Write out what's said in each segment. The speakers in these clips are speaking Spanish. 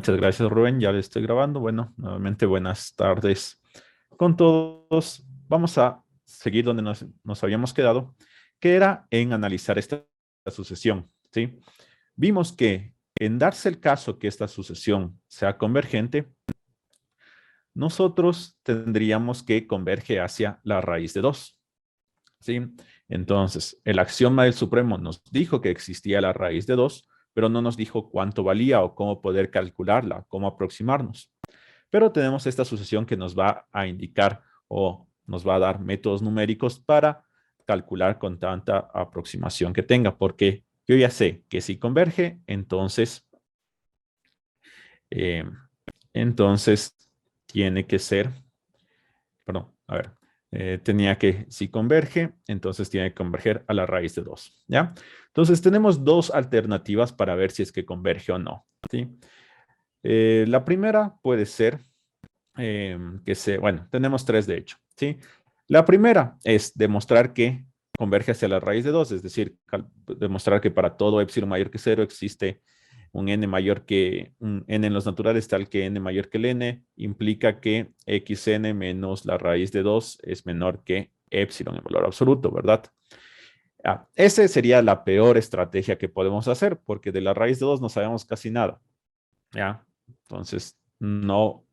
Muchas gracias, Rubén. Ya le estoy grabando. Bueno, nuevamente buenas tardes con todos. Vamos a seguir donde nos habíamos quedado, que era en analizar esta sucesión, ¿sí? Vimos que en darse el caso que esta sucesión sea convergente, nosotros tendríamos que converge hacia la raíz de 2, ¿sí? Entonces, el axioma del supremo nos dijo que existía la raíz de 2, pero no nos dijo cuánto valía o cómo poder calcularla, cómo aproximarnos. Pero tenemos esta sucesión que nos va a indicar o nos va a dar métodos numéricos para calcular con tanta aproximación que tenga, porque yo ya sé que si converge, eh, entonces tiene que ser, perdón, a ver, tenía que, si converge, entonces tiene que converger a la raíz de 2, ¿ya? Entonces tenemos dos alternativas para ver si es que converge o no, ¿sí? La primera puede ser bueno, tenemos tres de hecho, ¿sí? La primera es demostrar que converge hacia la raíz de 2, es decir, demostrar que para todo epsilon mayor que 0 existe un n mayor que un n en los naturales tal que n mayor que el n, implica que xn menos la raíz de 2 es menor que epsilon en valor absoluto, ¿verdad? Esa sería la peor estrategia que podemos hacer, porque de la raíz de 2 no sabemos casi nada, ¿ya? Entonces, no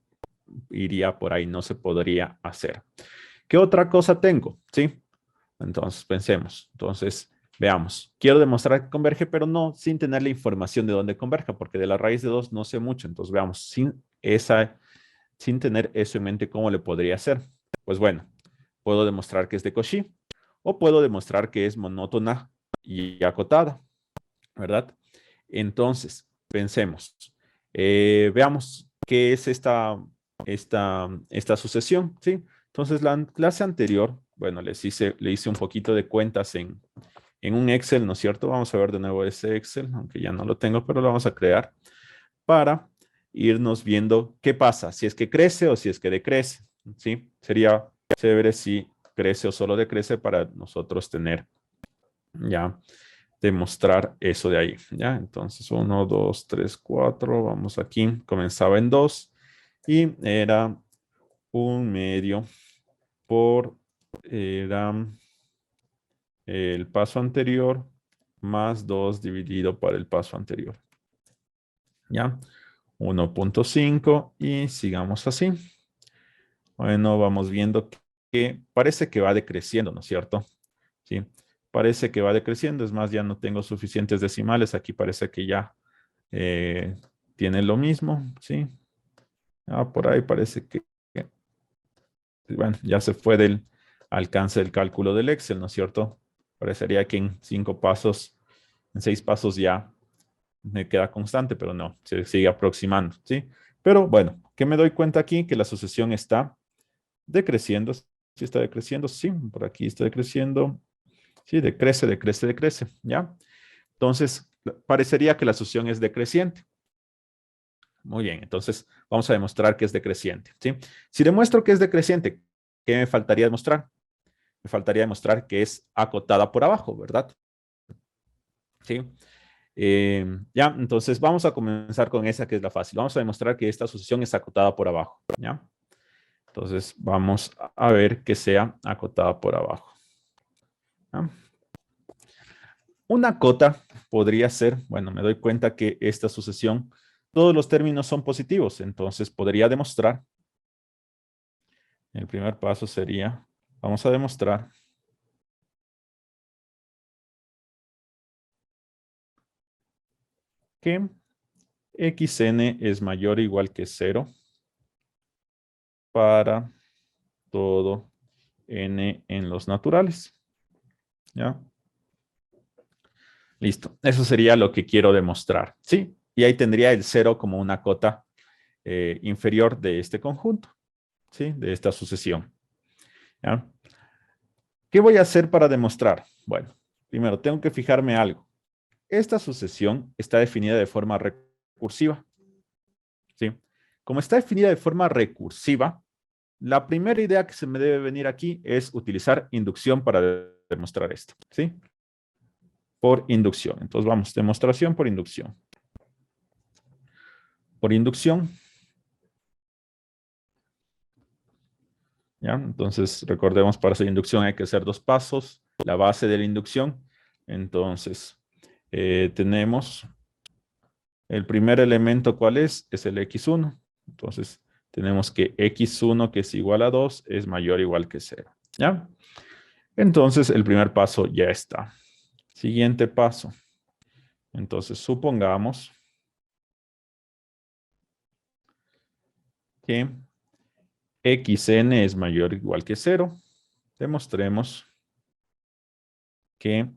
iría por ahí, no se podría hacer. ¿Qué otra cosa tengo? ¿Sí? Entonces, pensemos. Entonces, veamos. Quiero demostrar que converge, pero no sin tener la información de dónde converja, porque de la raíz de 2 no sé mucho. Entonces, veamos, sin tener eso en mente, ¿cómo le podría hacer? Pues bueno, puedo demostrar que es de Cauchy, o puedo demostrar que es monótona y acotada, ¿verdad? Entonces, pensemos. Veamos qué es esta sucesión, ¿sí? Entonces, la clase anterior, bueno, le hice un poquito de cuentas en un Excel, ¿no es cierto? Vamos a ver de nuevo ese Excel, aunque ya no lo tengo, pero lo vamos a crear para irnos viendo qué pasa, si es que crece o si es que decrece, ¿sí? Sería chévere si crece o solo decrece para nosotros tener ya demostrar eso de ahí, ¿ya? Entonces, 1, 2, 3, 4, vamos aquí, comenzaba en 2 y era un medio por era el paso anterior más 2 dividido por el paso anterior, ¿ya? 1.5 y sigamos así. Bueno, vamos viendo que parece que va decreciendo, ¿no es cierto? Sí, parece que va decreciendo, es más, ya no tengo suficientes decimales, aquí parece que ya eh, tiene lo mismo, ¿sí? Por ahí parece que, bueno, ya se fue del alcance del cálculo del Excel, ¿no es cierto? Parecería que en 5 pasos, en 6 pasos ya me queda constante, pero no, se sigue aproximando, ¿sí? Pero bueno, ¿qué me doy cuenta aquí? Que la sucesión está decreciendo. ¿Sí está decreciendo? Sí, por aquí está decreciendo. Sí, decrece, decrece, decrece, ¿ya? Entonces, parecería que la sucesión es decreciente. Muy bien, entonces vamos a demostrar que es decreciente, ¿sí? Si demuestro que es decreciente, ¿qué me faltaría demostrar? Me faltaría demostrar que es acotada por abajo, ¿verdad? ¿Sí? Ya, entonces vamos a comenzar con esa que es la fácil. Vamos a demostrar que esta sucesión es acotada por abajo, ¿ya? Entonces vamos a ver que sea acotada por abajo, ¿ya? Una cota podría ser, bueno, me doy cuenta que esta sucesión, todos los términos son positivos, entonces podría demostrar, el primer paso sería, vamos a demostrar que xn es mayor o igual que 0 para todo n en los naturales, ¿ya? Listo, eso sería lo que quiero demostrar, ¿sí? Y ahí tendría el 0 como una cota inferior de este conjunto, ¿sí? De esta sucesión, ¿ya? ¿Qué voy a hacer para demostrar? Bueno, primero tengo que fijarme algo. Esta sucesión está definida de forma recursiva, ¿sí? Como está definida de forma recursiva, la primera idea que se me debe venir aquí es utilizar inducción para demostrar esto, ¿sí? Por inducción. Entonces vamos, demostración por inducción. por inducción. ¿Ya? Entonces, recordemos, para hacer inducción hay que hacer dos pasos. La base de la inducción. Entonces, tenemos el primer elemento, ¿cuál es? Es el x1. Entonces, tenemos que x1, que es igual a 2, es mayor o igual que 0. ¿Ya? Entonces, el primer paso ya está. Siguiente paso. Entonces, supongamos que xn es mayor o igual que 0. Demostremos que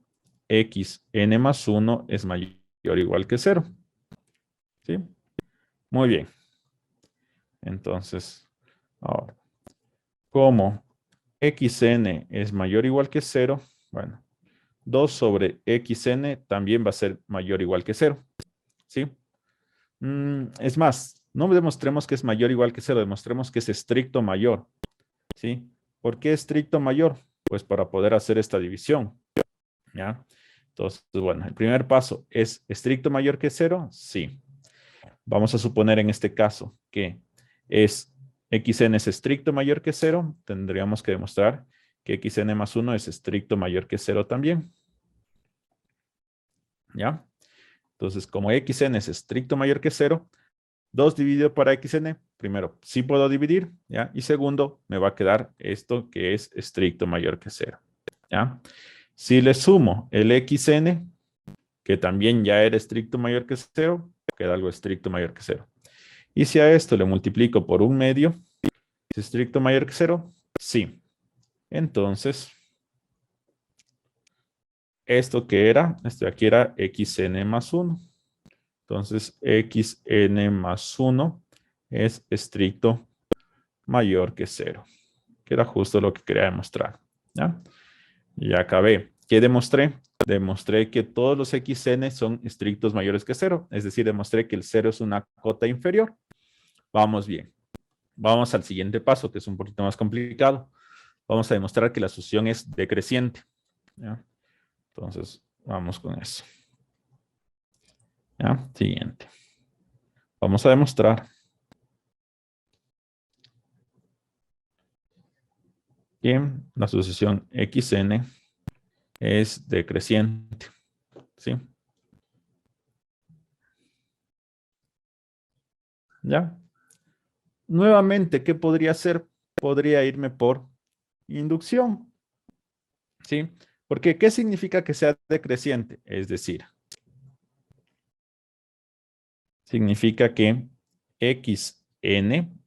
xn más 1 es mayor o igual que 0. ¿Sí? Muy bien. Entonces, ahora, como xn es mayor o igual que 0, bueno, 2 sobre xn también va a ser mayor o igual que 0. ¿Sí? Es más, no demostremos que es mayor o igual que 0, demostremos que es estricto mayor. ¿Sí? ¿Por qué estricto mayor? Pues para poder hacer esta división. ¿Ya? Entonces, bueno, el primer paso, ¿es estricto mayor que 0? Sí. Vamos a suponer en este caso que xn es estricto mayor que 0. Tendríamos que demostrar que xn más 1 es estricto mayor que 0 también. ¿Ya? Entonces, como xn es estricto mayor que 0, 2 dividido para xn, primero, sí puedo dividir, ¿ya? Y segundo, me va a quedar esto que es estricto mayor que 0, ¿ya? Si le sumo el xn, que también ya era estricto mayor que 0, queda algo estricto mayor que 0. Y si a esto le multiplico por un medio, ¿es estricto mayor que 0? Sí. Entonces, ¿esto qué era? Esto de aquí era xn más 1. Entonces, xn más 1 es estricto mayor que 0, que era justo lo que quería demostrar. ¿Ya? Y acabé. ¿Qué demostré? Demostré que todos los xn son estrictos mayores que 0. Es decir, demostré que el 0 es una cota inferior. Vamos bien. Vamos al siguiente paso, que es un poquito más complicado. Vamos a demostrar que la sucesión es decreciente. ¿Ya? Entonces, vamos con eso. ¿Ya? Siguiente. Vamos a demostrar que la sucesión xn es decreciente. ¿Sí? ¿Ya? Nuevamente, ¿qué podría hacer? Podría irme por inducción. ¿Sí? Porque, ¿qué significa que sea decreciente? Es decir, significa que xn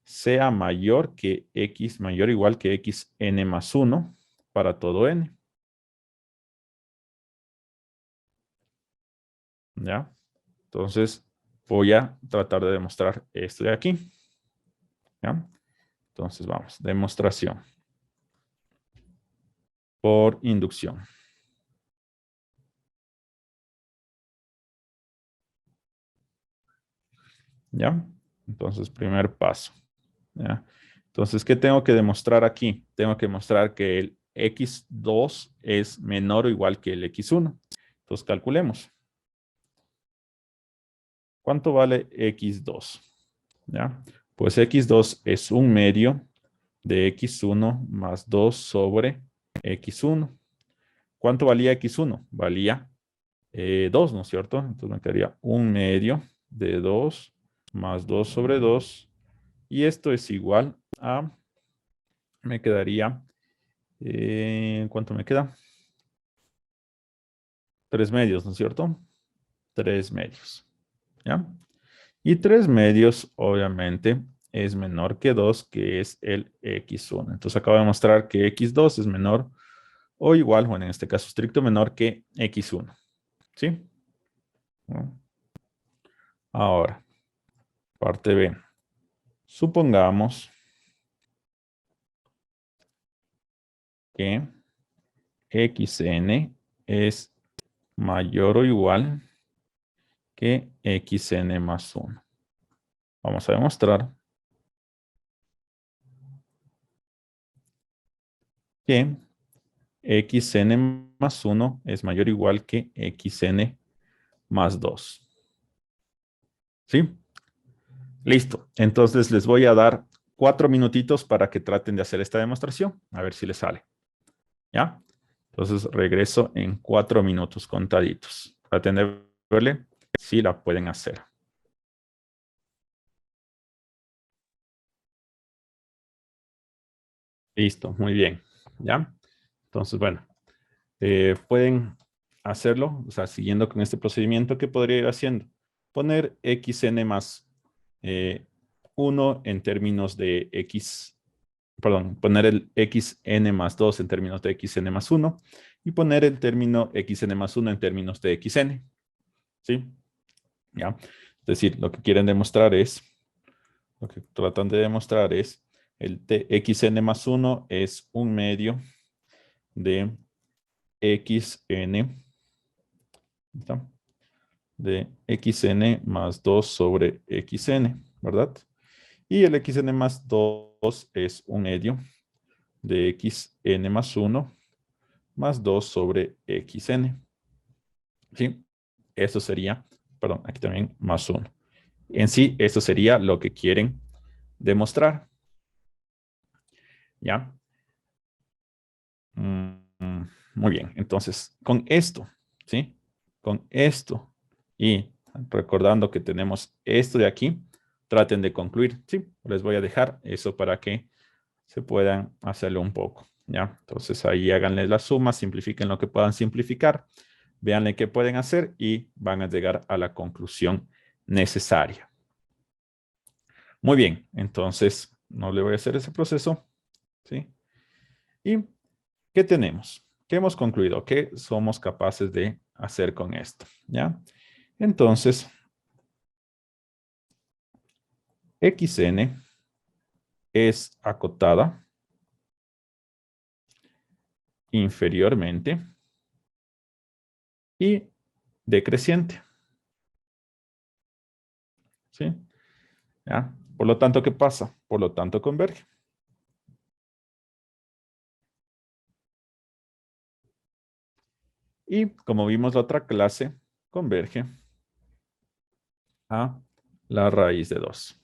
sea mayor que x, mayor o igual que xn más 1 para todo n. ¿Ya? Entonces, voy a tratar de demostrar esto de aquí. ¿Ya? Entonces, vamos, demostración por inducción. ¿Ya? Entonces, primer paso. ¿Ya? Entonces, ¿qué tengo que demostrar aquí? Tengo que mostrar que el x2 es menor o igual que el x1. Entonces, calculemos. ¿Cuánto vale x2? ¿Ya? Pues x2 es un medio de x1 más 2 sobre x1. ¿Cuánto valía x1? Valía 2, ¿no es cierto? Entonces me quedaría un medio de 2 más 2 sobre 2. Y esto es igual a, me quedaría, ¿cuánto me queda? 3 medios, ¿no es cierto? 3 medios. ¿Ya? Y 3 medios, obviamente, es menor que 2, que es el x1. Entonces acabo de mostrar que x2 es menor o igual, bueno, en este caso estricto menor que x1. ¿Sí? ¿No? Ahora, parte B. Supongamos que xn es mayor o igual que xn más 1. Vamos a demostrar que xn más 1 es mayor o igual que xn más 2. ¿Sí? Listo. Entonces les voy a dar 4 minutitos para que traten de hacer esta demostración. A ver si les sale. ¿Ya? Entonces regreso en 4 minutos contaditos. Traten de verle si la pueden hacer. Listo, muy bien. ¿Ya? Entonces, bueno, pueden hacerlo, o sea, siguiendo con este procedimiento, ¿qué podría ir haciendo? Poner xn más 1 en términos de x, perdón, poner el xn más 2 en términos de xn más 1 y poner el término xn más 1 en términos de xn. ¿Sí? ¿Ya? Es decir, lo que quieren demostrar es, lo que tratan de demostrar es el xn más 1 es un medio de xn, ¿está? De xn más 2 sobre xn, ¿verdad? Y el xn más 2 es un medio de xn más 1 más 2 sobre xn. ¿Sí? Eso sería, perdón, aquí también más 1. En sí, eso sería lo que quieren demostrar. ¿Ya? Muy bien. Entonces, con esto, ¿sí? Con esto y recordando que tenemos esto de aquí, traten de concluir. Sí, les voy a dejar eso para que se puedan hacerlo un poco. ¿Ya? Entonces ahí háganle la suma, simplifiquen lo que puedan simplificar, véanle qué pueden hacer y van a llegar a la conclusión necesaria. Muy bien, entonces no le voy a hacer ese proceso. ¿Sí? ¿Y qué tenemos? ¿Qué hemos concluido? ¿Qué somos capaces de hacer con esto? ¿Ya? Entonces, xn es acotada inferiormente y decreciente. ¿Sí? ¿Ya? Por lo tanto, ¿qué pasa? Por lo tanto, converge. Y como vimos la otra clase, converge a la raíz de 2.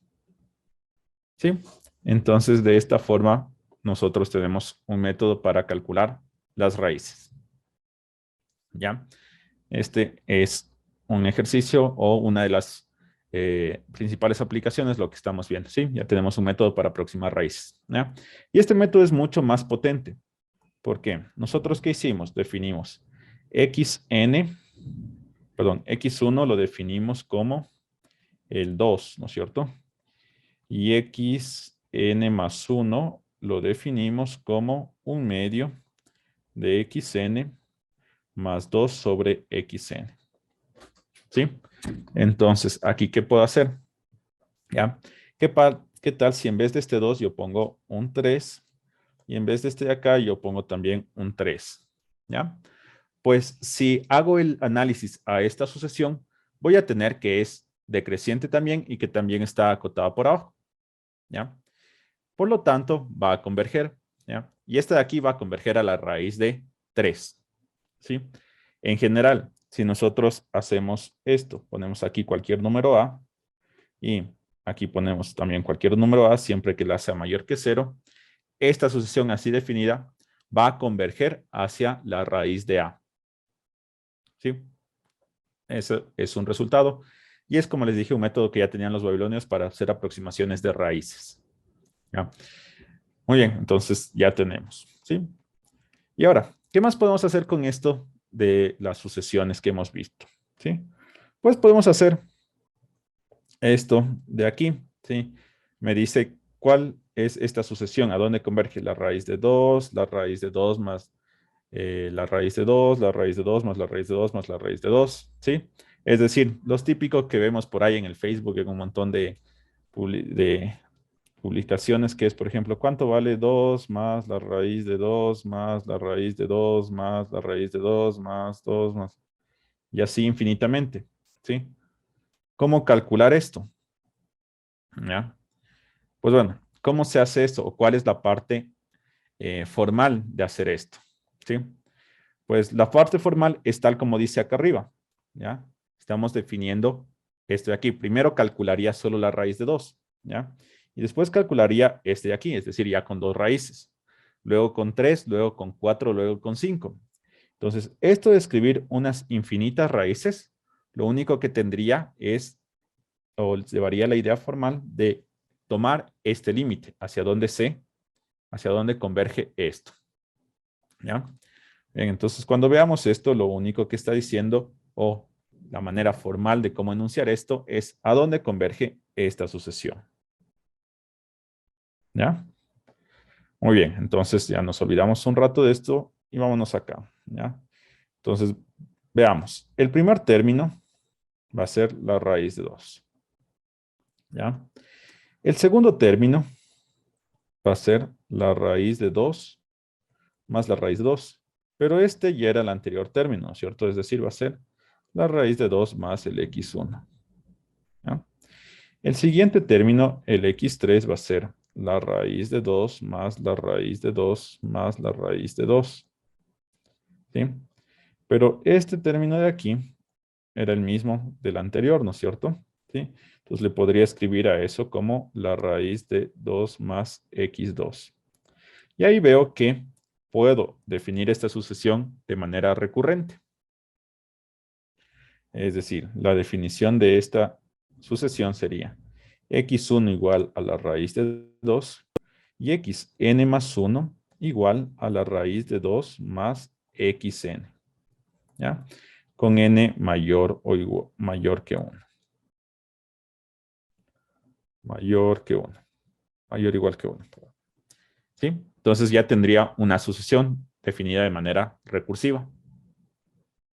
¿Sí? Entonces, de esta forma, nosotros tenemos un método para calcular las raíces. ¿Ya? Este es un ejercicio o una de las principales aplicaciones, lo que estamos viendo. ¿Sí? Ya tenemos un método para aproximar raíces. ¿Ya? Y este método es mucho más potente. ¿Por qué? Nosotros, ¿qué hicimos? Definimos xn, perdón, x1 lo definimos como el 2, ¿no es cierto? Y xn más 1 lo definimos como un medio de xn más 2 sobre xn. ¿Sí? Entonces, aquí, ¿qué puedo hacer? ¿Ya? ¿Qué tal si en vez de este 2 yo pongo un 3 y en vez de este de acá yo pongo también un 3? ¿Ya? Pues si hago el análisis a esta sucesión, voy a tener que es decreciente también y que también está acotada por abajo. ¿Ya? Por lo tanto, va a converger. ¿Ya? Y esta de aquí va a converger a la raíz de 3. ¿Sí? En general, si nosotros hacemos esto, ponemos aquí cualquier número a y aquí ponemos también cualquier número a siempre que la sea mayor que 0, esta sucesión así definida va a converger hacia la raíz de a. ¿Sí? Eso es un resultado. Y es, como les dije, un método que ya tenían los babilonios para hacer aproximaciones de raíces. ¿Ya? Muy bien, entonces ya tenemos. ¿Sí? Y ahora, ¿qué más podemos hacer con esto de las sucesiones que hemos visto? ¿Sí? Pues podemos hacer esto de aquí. ¿Sí? Me dice cuál es esta sucesión, a dónde converge la raíz de 2, la raíz de 2 más la raíz de 2, la raíz de 2 más la raíz de 2 más la raíz de 2, ¿sí? Es decir, los típicos que vemos por ahí en el Facebook, en un montón de publicaciones, que es, por ejemplo, ¿cuánto vale 2 más la raíz de 2 más la raíz de 2 más la raíz de 2 más 2 más? Y así infinitamente, ¿sí? ¿Cómo calcular esto? ¿Ya? Pues bueno, ¿cómo se hace esto? ¿O cuál es la parte formal de hacer esto? ¿Sí? Pues la parte formal es tal como dice acá arriba, ¿ya? Estamos definiendo este de aquí. Primero calcularía solo la raíz de 2, ¿ya? Y después calcularía este de aquí, es decir, ya con 2 raíces. Luego con 3, luego con 4, luego con 5. Entonces, esto de escribir unas infinitas raíces, lo único que tendría es, o llevaría la idea formal de tomar este límite, hacia dónde converge esto. ¿Ya? Bien, entonces, cuando veamos esto, lo único que está diciendo, o la manera formal de cómo enunciar esto, es a dónde converge esta sucesión. ¿Ya? Muy bien, entonces ya nos olvidamos un rato de esto y vámonos acá. ¿Ya? Entonces, veamos. El primer término va a ser la raíz de 2. ¿Ya? El segundo término va a ser la raíz de 2 más la raíz de 2. Pero este ya era el anterior término, ¿cierto? Es decir, va a ser la raíz de 2 más el x1. ¿Ya? El siguiente término, el x3, va a ser la raíz de 2 más la raíz de 2 más la raíz de 2. ¿Sí? Pero este término de aquí era el mismo del anterior, ¿no es cierto? ¿Sí? Entonces le podría escribir a eso como la raíz de 2 más x2. Y ahí veo que puedo definir esta sucesión de manera recurrente. Es decir, la definición de esta sucesión sería x1 igual a la raíz de 2 y xn más 1 igual a la raíz de 2 más xn. ¿Ya? Con n mayor o igual, mayor que 1. Mayor que 1. Mayor o igual que 1. ¿Sí? Entonces ya tendría una sucesión definida de manera recursiva.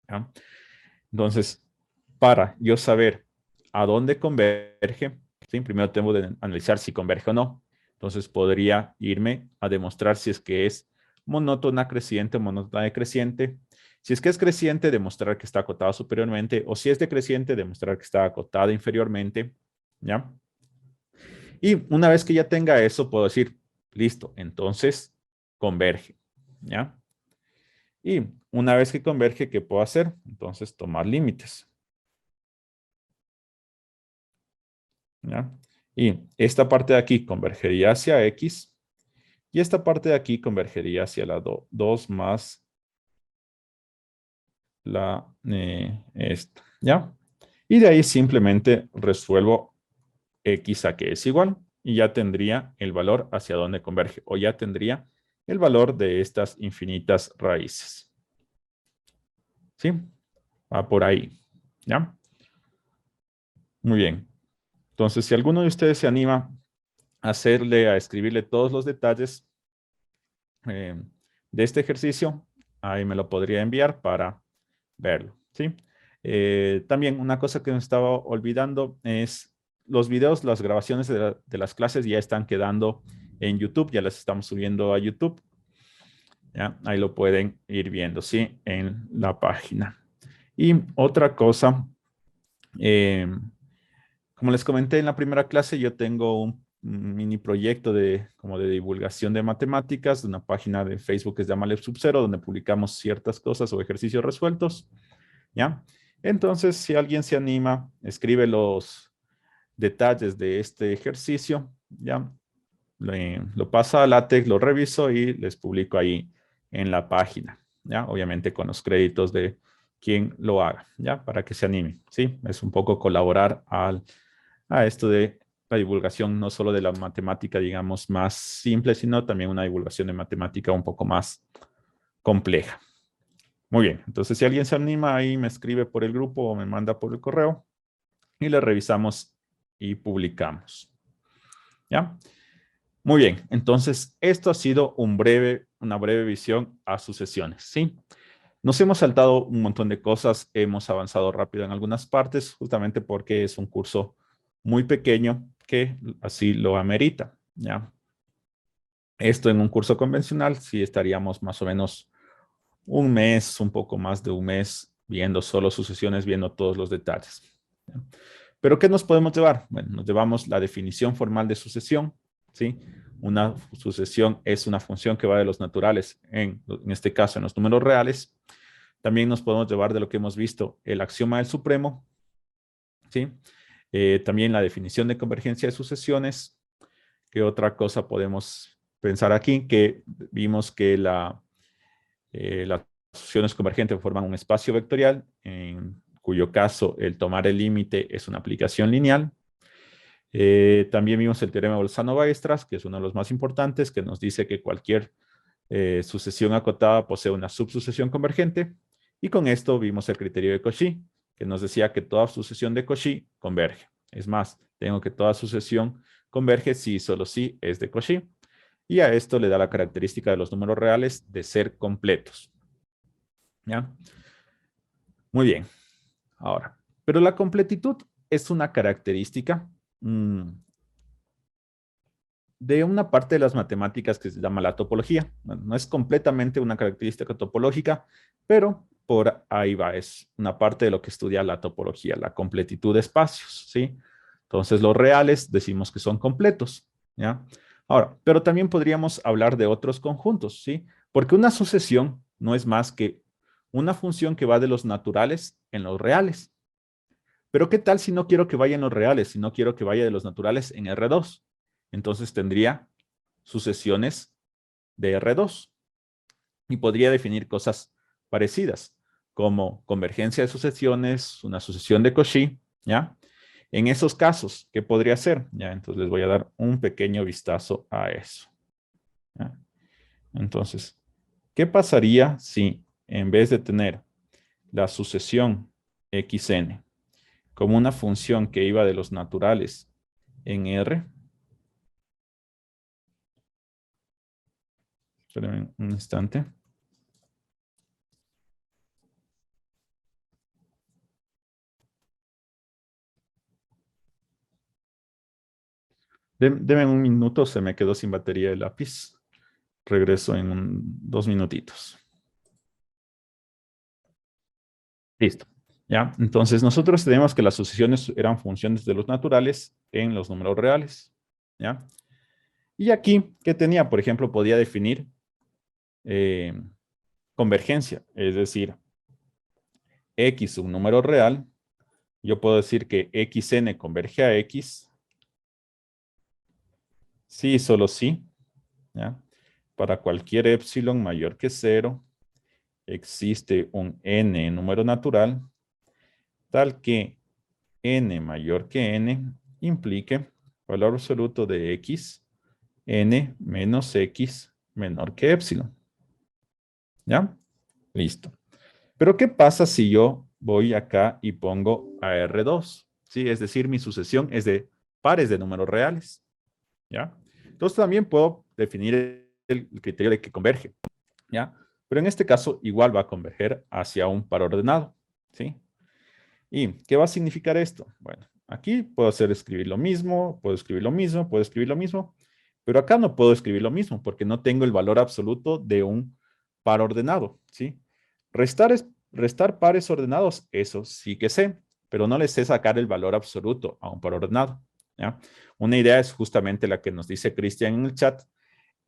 ¿Ya? Entonces, para yo saber a dónde converge, ¿sí? Primero tengo que analizar si converge o no. Entonces podría irme a demostrar si es que es monótona creciente o monótona decreciente. Si es que es creciente, demostrar que está acotada superiormente. O si es decreciente, demostrar que está acotada inferiormente. ¿Ya? Y una vez que ya tenga eso, puedo decir, listo, entonces converge. ¿Ya? Y una vez que converge, ¿qué puedo hacer? Entonces tomar límites. ¿Ya? Y esta parte de aquí convergería hacia X. Y esta parte de aquí convergería hacia la 2 más la esta. ¿Ya? Y de ahí simplemente resuelvo X a que es igual. Y ya tendría el valor hacia dónde converge. O ya tendría el valor de estas infinitas raíces. ¿Sí? Va por ahí. ¿Ya? Muy bien. Entonces, si alguno de ustedes se anima a escribirle todos los detalles de este ejercicio, ahí me lo podría enviar para verlo, ¿sí? También una cosa que me estaba olvidando es los videos, las grabaciones de las clases ya están quedando en YouTube, ya las estamos subiendo a YouTube. ¿Ya? Ahí lo pueden ir viendo, ¿sí? En la página. Y otra cosa, como les comenté en la primera clase, yo tengo un mini proyecto como de divulgación de matemáticas, de una página de Facebook que se llama LabSub0, donde publicamos ciertas cosas o ejercicios resueltos, ¿ya? Entonces, si alguien se anima, escribe los detalles de este ejercicio, ¿ya? Lo pasa a LaTeX, lo reviso y les publico ahí en la página, ¿ya? Obviamente con los créditos de quien lo haga, ¿ya? Para que se anime, ¿sí? Es un poco colaborar a esto de la divulgación, no solo de la matemática, digamos, más simple, sino también una divulgación de matemática un poco más compleja. Muy bien, entonces si alguien se anima ahí, me escribe por el grupo o me manda por el correo y le revisamos y publicamos. ¿Ya? Muy bien, entonces esto ha sido una breve visión a sucesiones, ¿sí? Nos hemos saltado un montón de cosas, hemos avanzado rápido en algunas partes, justamente porque es un curso muy pequeño que así lo amerita, ¿ya? Esto en un curso convencional, sí estaríamos más o menos un mes, un poco más de un mes, viendo solo sucesiones, viendo todos los detalles. ¿Ya? Pero ¿qué nos podemos llevar? Bueno, nos llevamos la definición formal de sucesión, ¿sí? Una sucesión es una función que va de los naturales, en este caso en los números reales. También nos podemos llevar de lo que hemos visto, el axioma del supremo, ¿sí? También la definición de convergencia de sucesiones. ¿Qué otra cosa podemos pensar aquí? Que vimos que las sucesiones convergentes forman un espacio vectorial, en cuyo caso el tomar el límite es una aplicación lineal. También vimos el teorema de Bolzano-Weierstrass, que es uno de los más importantes, que nos dice que cualquier sucesión acotada posee una subsucesión convergente. Y con esto vimos el criterio de Cauchy, que nos decía que toda sucesión de Cauchy converge. Es más, tengo que toda sucesión converge si y solo si es de Cauchy. Y a esto le da la característica de los números reales de ser completos. ¿Ya? Muy bien. Ahora, pero la completitud es una característica de una parte de las matemáticas que se llama la topología. Bueno, no es completamente una característica topológica, pero por ahí va, es una parte de lo que estudia la topología, la completitud de espacios, ¿sí? Entonces, los reales decimos que son completos, ¿ya? Ahora, pero también podríamos hablar de otros conjuntos, ¿sí? Porque una sucesión no es más que una función que va de los naturales en los reales. Pero ¿qué tal si no quiero que vaya en los reales, si no quiero que vaya de los naturales en R2? Entonces tendría sucesiones de R2 y podría definir cosas parecidas, como convergencia de sucesiones, una sucesión de Cauchy, ¿ya? En esos casos, ¿qué podría ser? Ya, entonces les voy a dar un pequeño vistazo a eso. ¿Ya? Entonces, ¿qué pasaría si en vez de tener la sucesión xn como una función que iba de los naturales en R? Espérenme un instante. Deme un minuto, se me quedó sin batería el lápiz. Regreso en 2 minutitos. Listo. ¿Ya? Entonces, nosotros tenemos que las sucesiones eran funciones de los naturales en los números reales. ¿Ya? Y aquí, ¿qué tenía? Por ejemplo, podía definir convergencia, es decir, x, un número real. Yo puedo decir que xn converge a x. Sí, solo sí. ¿Ya? Para cualquier epsilon mayor que 0, existe un n número natural tal que n mayor que n implique valor absoluto de x, n menos x menor que epsilon. ¿Ya? Listo. Pero ¿qué pasa si yo voy acá y pongo a R2? ¿Sí? Es decir, mi sucesión es de pares de números reales. ¿Ya? Entonces también puedo definir el criterio de que converge. ¿Ya? Pero en este caso igual va a converger hacia un par ordenado. ¿Sí? ¿Y qué va a significar esto? Bueno, aquí puedo hacer escribir lo mismo, puedo escribir lo mismo, puedo escribir lo mismo, pero acá no puedo escribir lo mismo porque no tengo el valor absoluto de un par ordenado, ¿sí? Restar pares ordenados, eso sí que sé, pero no le sé sacar el valor absoluto a un par ordenado, ¿ya? Una idea es justamente la que nos dice Cristian en el chat,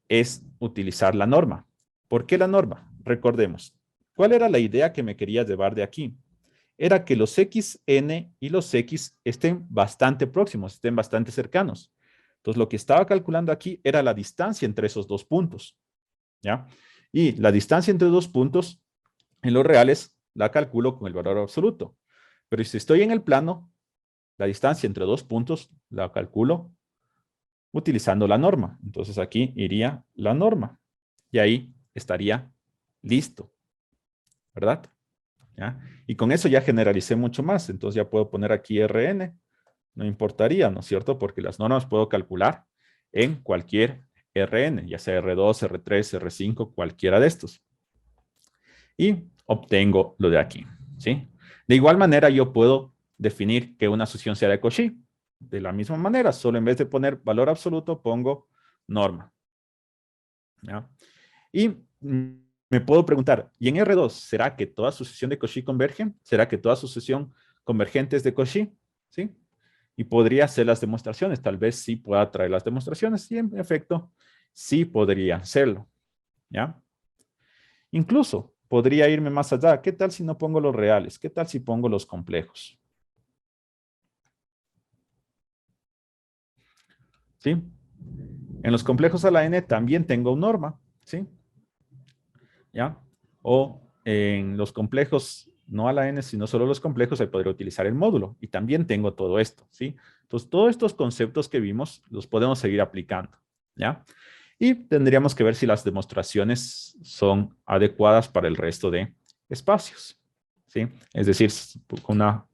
es utilizar la norma. ¿Por qué la norma? Recordemos, ¿cuál era la idea que me quería llevar de aquí? Era que los xn y los x estén bastante próximos, estén bastante cercanos. Entonces, lo que estaba calculando aquí era la distancia entre esos dos puntos, ¿ya? Y la distancia entre dos puntos, en los reales, la calculo con el valor absoluto. Pero si estoy en el plano, la distancia entre dos puntos la calculo utilizando la norma. Entonces, aquí iría la norma. Y ahí estaría listo, ¿verdad? ¿Ya? Y con eso ya generalicé mucho más. Entonces ya puedo poner aquí Rn. No importaría, ¿no es cierto? Porque las normas puedo calcular en cualquier Rn, ya sea R2, R3, R5, cualquiera de estos. Y obtengo lo de aquí, ¿sí? De igual manera yo puedo definir que una sucesión sea de Cauchy. De la misma manera, solo en vez de poner valor absoluto, pongo norma. ¿Ya? Y me puedo preguntar, ¿y en R2 será que toda sucesión de Cauchy converge? ¿Será que toda sucesión convergente es de Cauchy? ¿Sí? Y podría hacer las demostraciones. Tal vez sí pueda traer las demostraciones y en efecto sí podría hacerlo. ¿Ya? Incluso podría irme más allá. ¿Qué tal si no pongo los reales? ¿Qué tal si pongo los complejos? ¿sí? En los complejos a la n también tengo un norma, ¿sí? ¿Ya? O en los complejos, no a la n, sino solo los complejos, ahí podría utilizar el módulo. Y también tengo todo esto, ¿sí? Entonces, todos estos conceptos que vimos los podemos seguir aplicando, ¿ya? Y tendríamos que ver si las demostraciones son adecuadas para el resto de espacios, ¿sí? Es decir, una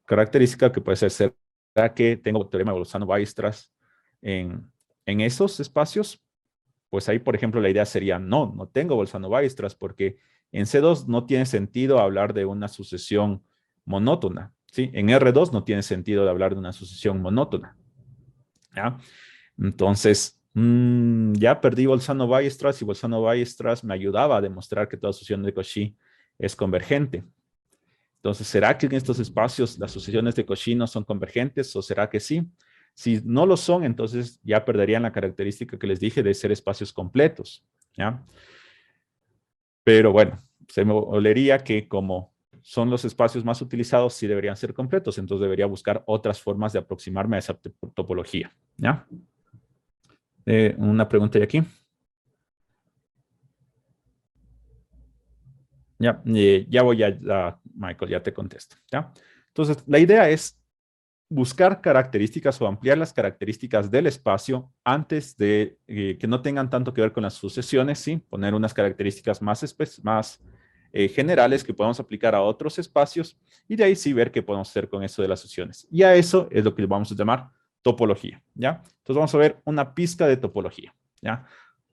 característica que puede ser, ¿será que tengo teorema de Bolzano-Weierstrass en esos espacios? Pues ahí, por ejemplo, la idea sería, no tengo Bolzano-Weierstrass porque en C2 no tiene sentido hablar de una sucesión monótona, ¿sí? En R2 no tiene sentido de hablar de una sucesión monótona, ¿ya? Entonces, ya perdí Bolzano-Weierstrass y Bolzano-Weierstrass me ayudaba a demostrar que toda sucesión de Cauchy es convergente. Entonces, ¿será que en estos espacios las sucesiones de Cauchy no son convergentes o será que sí? Si no lo son, entonces ya perderían la característica que les dije de ser espacios completos, ¿ya? Pero bueno, se me olería que como son los espacios más utilizados, sí deberían ser completos, entonces debería buscar otras formas de aproximarme a esa topología, ¿ya? Una pregunta de aquí. Ya, ya voy a, Michael, ya te contesto, ¿ya? Entonces, la idea es buscar características o ampliar las características del espacio antes de que no tengan tanto que ver con las sucesiones, ¿sí? Poner unas características más generales que podamos aplicar a otros espacios y de ahí sí ver qué podemos hacer con eso de las sucesiones. Y a eso es lo que vamos a llamar topología, ¿ya? Entonces vamos a ver una pizca de topología, ¿ya?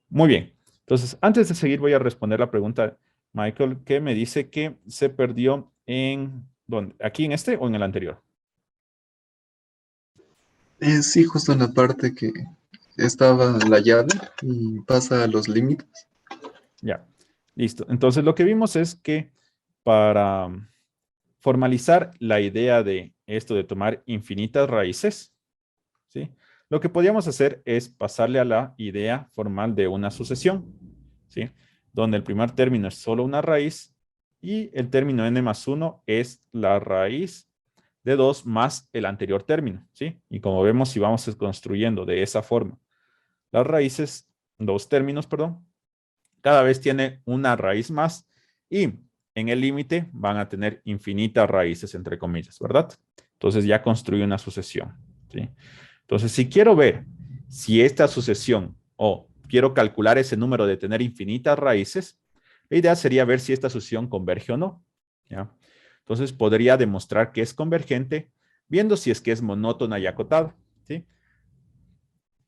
Muy bien. Entonces, antes de seguir voy a responder la pregunta, Michael, que me dice que se perdió en, ¿dónde? ¿Aquí en este o en el anterior? Sí, justo en la parte que estaba la llave y pasa a los límites. Ya, listo. Entonces lo que vimos es que para formalizar la idea de esto de tomar infinitas raíces, ¿sí? Lo que podríamos hacer es pasarle a la idea formal de una sucesión, ¿sí? Donde el primer término es solo una raíz y el término n más 1 es la raíz de 2 más el anterior término, ¿sí? Y como vemos, si vamos construyendo de esa forma las raíces, los términos, perdón, cada vez tiene una raíz más y en el límite van a tener infinitas raíces, entre comillas, ¿verdad? Entonces ya construye una sucesión, ¿sí? Entonces, si quiero ver si esta sucesión o quiero calcular ese número de tener infinitas raíces, la idea sería ver si esta sucesión converge o no, ¿ya? Entonces, podría demostrar que es convergente viendo si es que es monótona y acotada, ¿sí?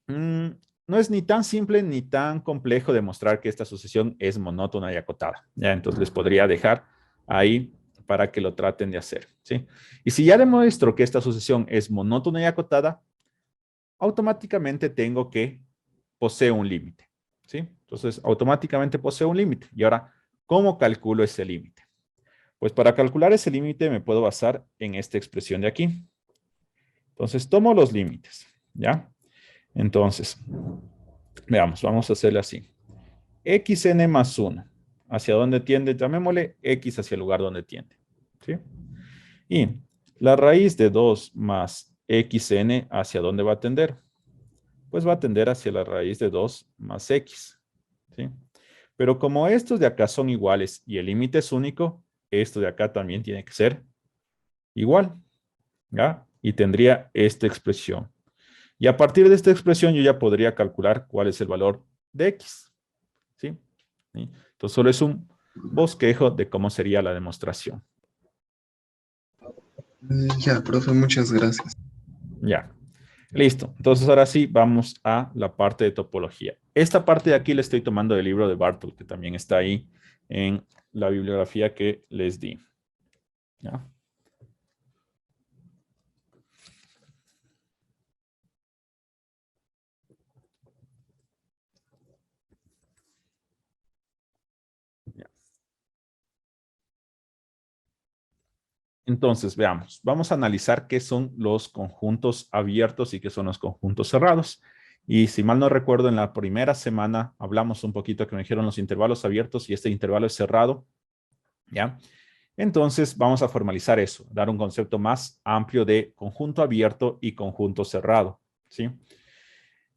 No es ni tan simple ni tan complejo demostrar que esta sucesión es monótona y acotada. ¿Ya? Entonces les podría dejar ahí para que lo traten de hacer. ¿Sí? Y si ya demuestro que esta sucesión es monótona y acotada, automáticamente tengo que posee un límite. ¿Sí? Entonces automáticamente posee un límite. Y ahora, ¿cómo calculo ese límite? Pues para calcular ese límite me puedo basar en esta expresión de aquí. Entonces tomo los límites. ¿Ya? Entonces, veamos, vamos a hacerle así. Xn más 1. ¿Hacia dónde tiende? Llamémosle X hacia el lugar donde tiende. ¿Sí? Y la raíz de 2 más Xn, ¿hacia dónde va a tender? Pues va a tender hacia la raíz de 2 más X. ¿Sí? Pero como estos de acá son iguales y el límite es único, esto de acá también tiene que ser igual. ¿Ya? Y tendría esta expresión. Y a partir de esta expresión yo ya podría calcular cuál es el valor de X. ¿Sí? ¿Sí? Entonces solo es un bosquejo de cómo sería la demostración. Ya, profe, muchas gracias. Ya, listo. Entonces ahora sí vamos a la parte de topología. Esta parte de aquí la estoy tomando del libro de Bartol, que también está ahí en la bibliografía que les di. ¿Ya? Ya. Entonces, veamos, vamos a analizar qué son los conjuntos abiertos y qué son los conjuntos cerrados. Y si mal no recuerdo, en la primera semana hablamos un poquito que me dijeron los intervalos abiertos y este intervalo es cerrado, ¿ya? Entonces, vamos a formalizar eso, dar un concepto más amplio de conjunto abierto y conjunto cerrado, ¿sí?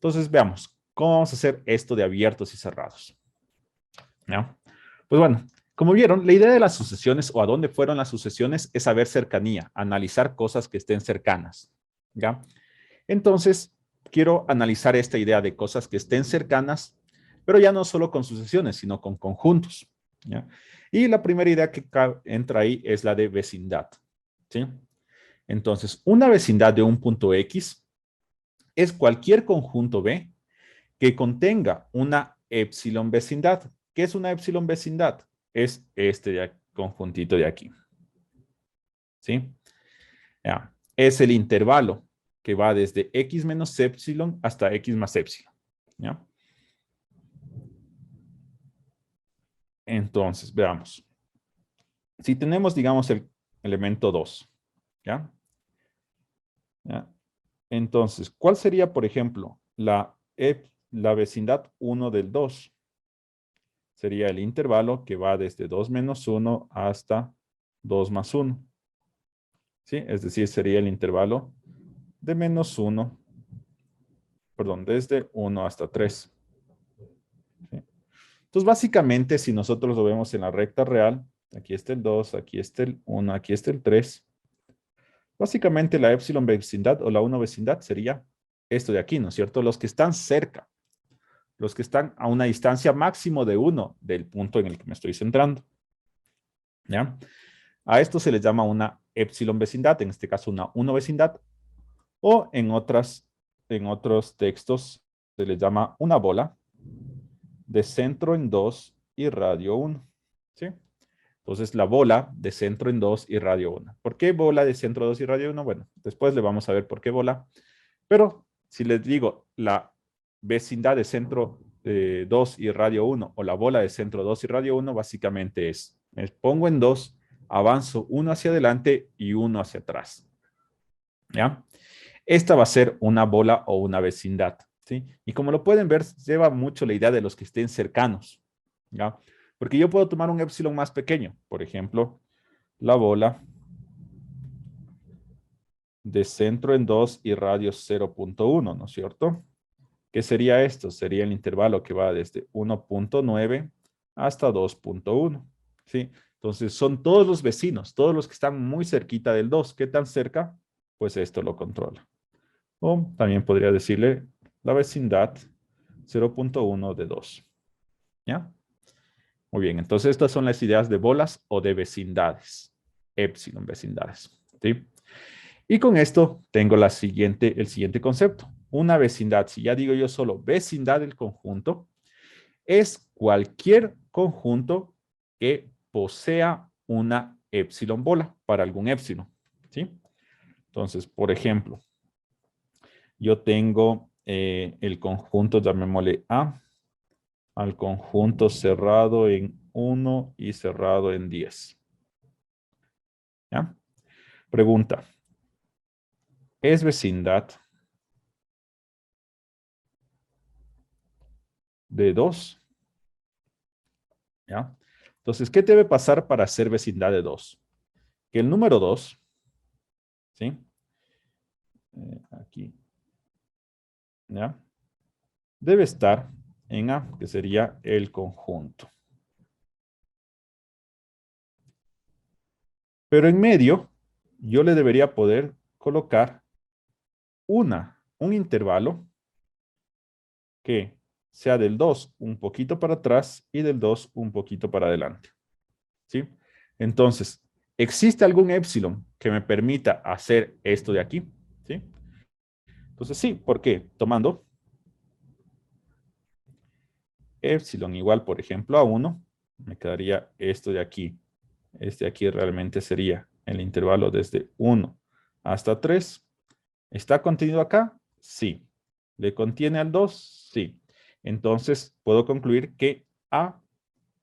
Entonces, veamos, ¿cómo vamos a hacer esto de abiertos y cerrados? ¿Ya? Pues bueno, como vieron, la idea de las sucesiones o a dónde fueron las sucesiones es saber cercanía, analizar cosas que estén cercanas. ¿Ya? Entonces, quiero analizar esta idea de cosas que estén cercanas, pero ya no solo con sucesiones, sino con conjuntos. ¿Ya? Y la primera idea que entra ahí es la de vecindad. ¿Sí? Entonces, una vecindad de un punto X es cualquier conjunto B que contenga una épsilon vecindad. ¿Qué es una épsilon vecindad? Es este conjuntito de aquí. ¿Sí? Ya. Es el intervalo que va desde x menos épsilon hasta x más épsilon. ¿Ya? Entonces, veamos. Si tenemos, digamos, el elemento 2, ¿ya? ¿Ya? Entonces, ¿cuál sería, por ejemplo, la vecindad 1 del 2? Sería el intervalo que va desde 2 menos 1 hasta 2 más 1. ¿Sí? Es decir, sería el intervalo de menos 1, perdón, desde 1 hasta 3. ¿Sí? Entonces, básicamente, si nosotros lo vemos en la recta real, aquí está el 2, aquí está el 1, aquí está el 3. Básicamente, la épsilon vecindad o la 1 vecindad sería esto de aquí, ¿no es cierto? Los que están cerca, los que están a una distancia máximo de 1 del punto en el que me estoy centrando. ¿Ya? A esto se les llama una épsilon vecindad, en este caso una 1 vecindad, o en otros textos se les llama una bola de centro en 2 y radio 1. ¿Sí? Entonces, la bola de centro en 2 y radio 1. ¿Por qué bola de centro 2 y radio 1? Bueno, después le vamos a ver por qué bola. Pero si les digo la vecindad de centro 2 y radio 1 o la bola de centro 2 y radio 1, básicamente es, me pongo en 2, avanzo uno hacia adelante y uno hacia atrás. ¿Ya? Esta va a ser una bola o una vecindad. ¿Sí? Y como lo pueden ver, lleva mucho la idea de los que estén cercanos. ¿Ya? Porque yo puedo tomar un épsilon más pequeño. Por ejemplo, la bola de centro en 2 y radio 0.1, ¿no es cierto? ¿Qué sería esto? Sería el intervalo que va desde 1.9 hasta 2.1. ¿Sí? Entonces, son todos los vecinos, todos los que están muy cerquita del 2. ¿Qué tan cerca? Pues esto lo controla. O también podría decirle la vecindad 0.1 de 2. ¿Ya? Muy bien, entonces estas son las ideas de bolas o de vecindades. Épsilon vecindades. ¿Sí? Y con esto tengo el siguiente concepto. Una vecindad, si ya digo yo solo vecindad del conjunto, es cualquier conjunto que posea una épsilon bola para algún épsilon. ¿Sí? Entonces, por ejemplo, yo tengo el conjunto, llamémosle A, al conjunto cerrado en 1 y cerrado en 10. ¿Ya? Pregunta, ¿es vecindad de 2? ¿Ya? Entonces, ¿qué debe pasar para ser vecindad de 2? Que el número 2, ¿sí? Aquí, ¿ya? Debe estar en A, que sería el conjunto. Pero en medio, yo le debería poder colocar un intervalo que sea del 2 un poquito para atrás y del 2 un poquito para adelante. ¿Sí? Entonces, ¿existe algún épsilon que me permita hacer esto de aquí? ¿Sí? Entonces, sí, ¿por qué? Tomando épsilon igual, por ejemplo, a 1, me quedaría esto de aquí. Este de aquí realmente sería el intervalo desde 1 hasta 3. ¿Está contenido acá? Sí. ¿Le contiene al 2? Sí. Entonces, puedo concluir que A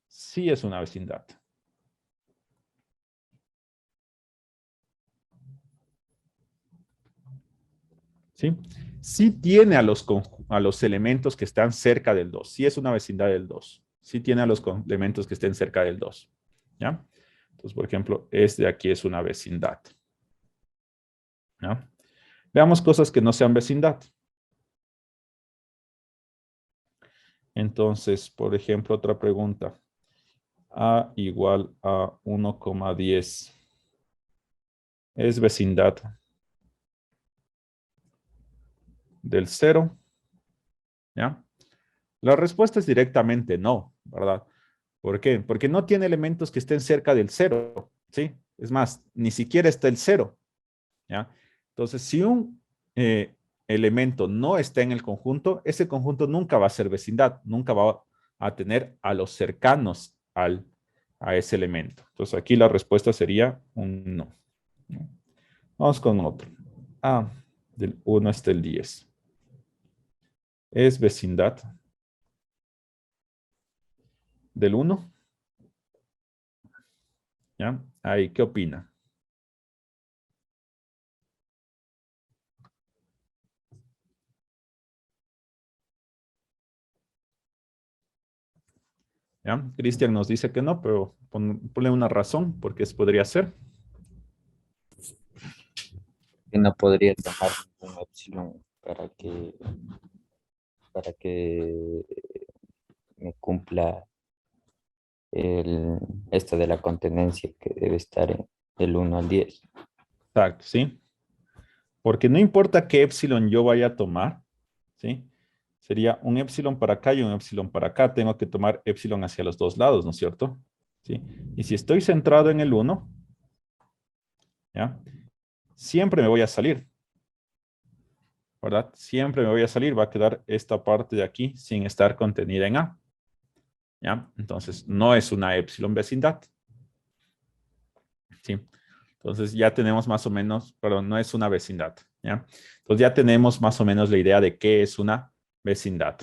sí es una vecindad. ¿Sí? Sí tiene a los elementos que están cerca del 2. Sí es una vecindad del 2. Sí tiene a los elementos que estén cerca del 2. ¿Ya? Entonces, por ejemplo, este de aquí es una vecindad. ¿Ya? Veamos cosas que no sean vecindad. Entonces, por ejemplo, otra pregunta. A igual a 1,10. ¿Es vecindad del cero? ¿Ya? La respuesta es directamente no, ¿verdad? ¿Por qué? Porque no tiene elementos que estén cerca del cero, ¿sí? Es más, ni siquiera está el cero, ¿ya? Entonces, si un elemento no está en el conjunto, ese conjunto nunca va a ser vecindad, nunca va a tener a los cercanos a ese elemento. Entonces, aquí la respuesta sería un no. Vamos con otro. Ah, del 1 hasta el 10. ¿Es vecindad del 1? ¿Ya? Ahí, ¿qué opina? ¿Ya? Cristian nos dice que no, pero ponle una razón, porque podría ser. Que no podría tomar un epsilon para que me cumpla esto de la contenencia que debe estar en del 1 al 10. Exacto, ¿sí? Porque no importa qué epsilon yo vaya a tomar, ¿sí? Sería un epsilon para acá y un epsilon para acá. Tengo que tomar epsilon hacia los dos lados, ¿no es cierto? ¿Sí? Y si estoy centrado en el 1, ¿ya? Siempre me voy a salir, ¿verdad? Siempre me voy a salir. Va a quedar esta parte de aquí sin estar contenida en A. ¿Ya? Entonces, no es una epsilon vecindad. ¿Sí? Entonces, ya tenemos más o menos, pero no es una vecindad. ¿Ya? Entonces, ya tenemos más o menos la idea de qué es una vecindad.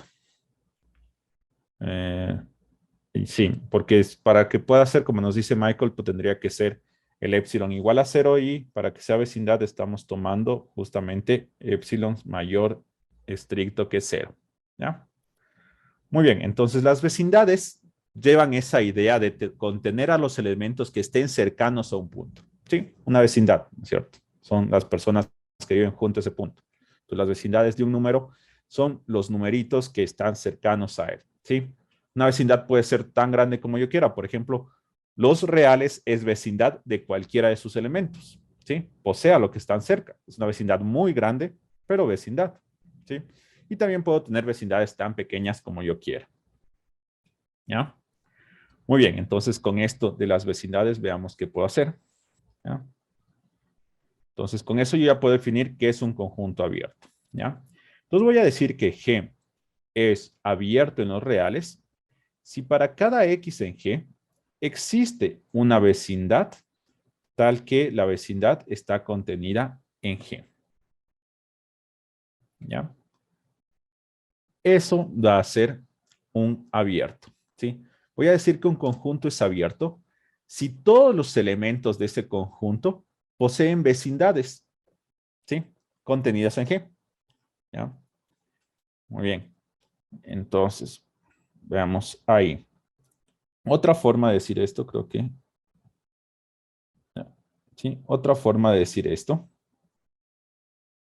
Y sí, porque para que pueda ser, como nos dice Michael, pues tendría que ser el epsilon igual a 0 y para que sea vecindad estamos tomando justamente epsilon mayor estricto que 0. ¿Ya? Muy bien, entonces las vecindades llevan esa idea de contener a los elementos que estén cercanos a un punto. ¿Sí? Una vecindad, ¿no es cierto? Son las personas que viven junto a ese punto. Entonces las vecindades de un número son los numeritos que están cercanos a él. ¿Sí? Una vecindad puede ser tan grande como yo quiera. Por ejemplo, los reales es vecindad de cualquiera de sus elementos. ¿Sí? Posea lo que están cerca. Es una vecindad muy grande, pero vecindad. ¿Sí? Y también puedo tener vecindades tan pequeñas como yo quiera. ¿Ya? Muy bien, entonces con esto de las vecindades veamos qué puedo hacer. ¿Ya? Entonces con eso yo ya puedo definir qué es un conjunto abierto. ¿Ya? Entonces voy a decir que G es abierto en los reales si para cada X en G existe una vecindad tal que la vecindad está contenida en G. ¿Ya? Eso va a ser un abierto, ¿sí? Voy a decir que un conjunto es abierto si todos los elementos de ese conjunto poseen vecindades, ¿sí? Contenidas en G, ¿ya? Muy bien. Entonces, veamos ahí. Otra forma de decir esto, creo que, ¿sí? Otra forma de decir esto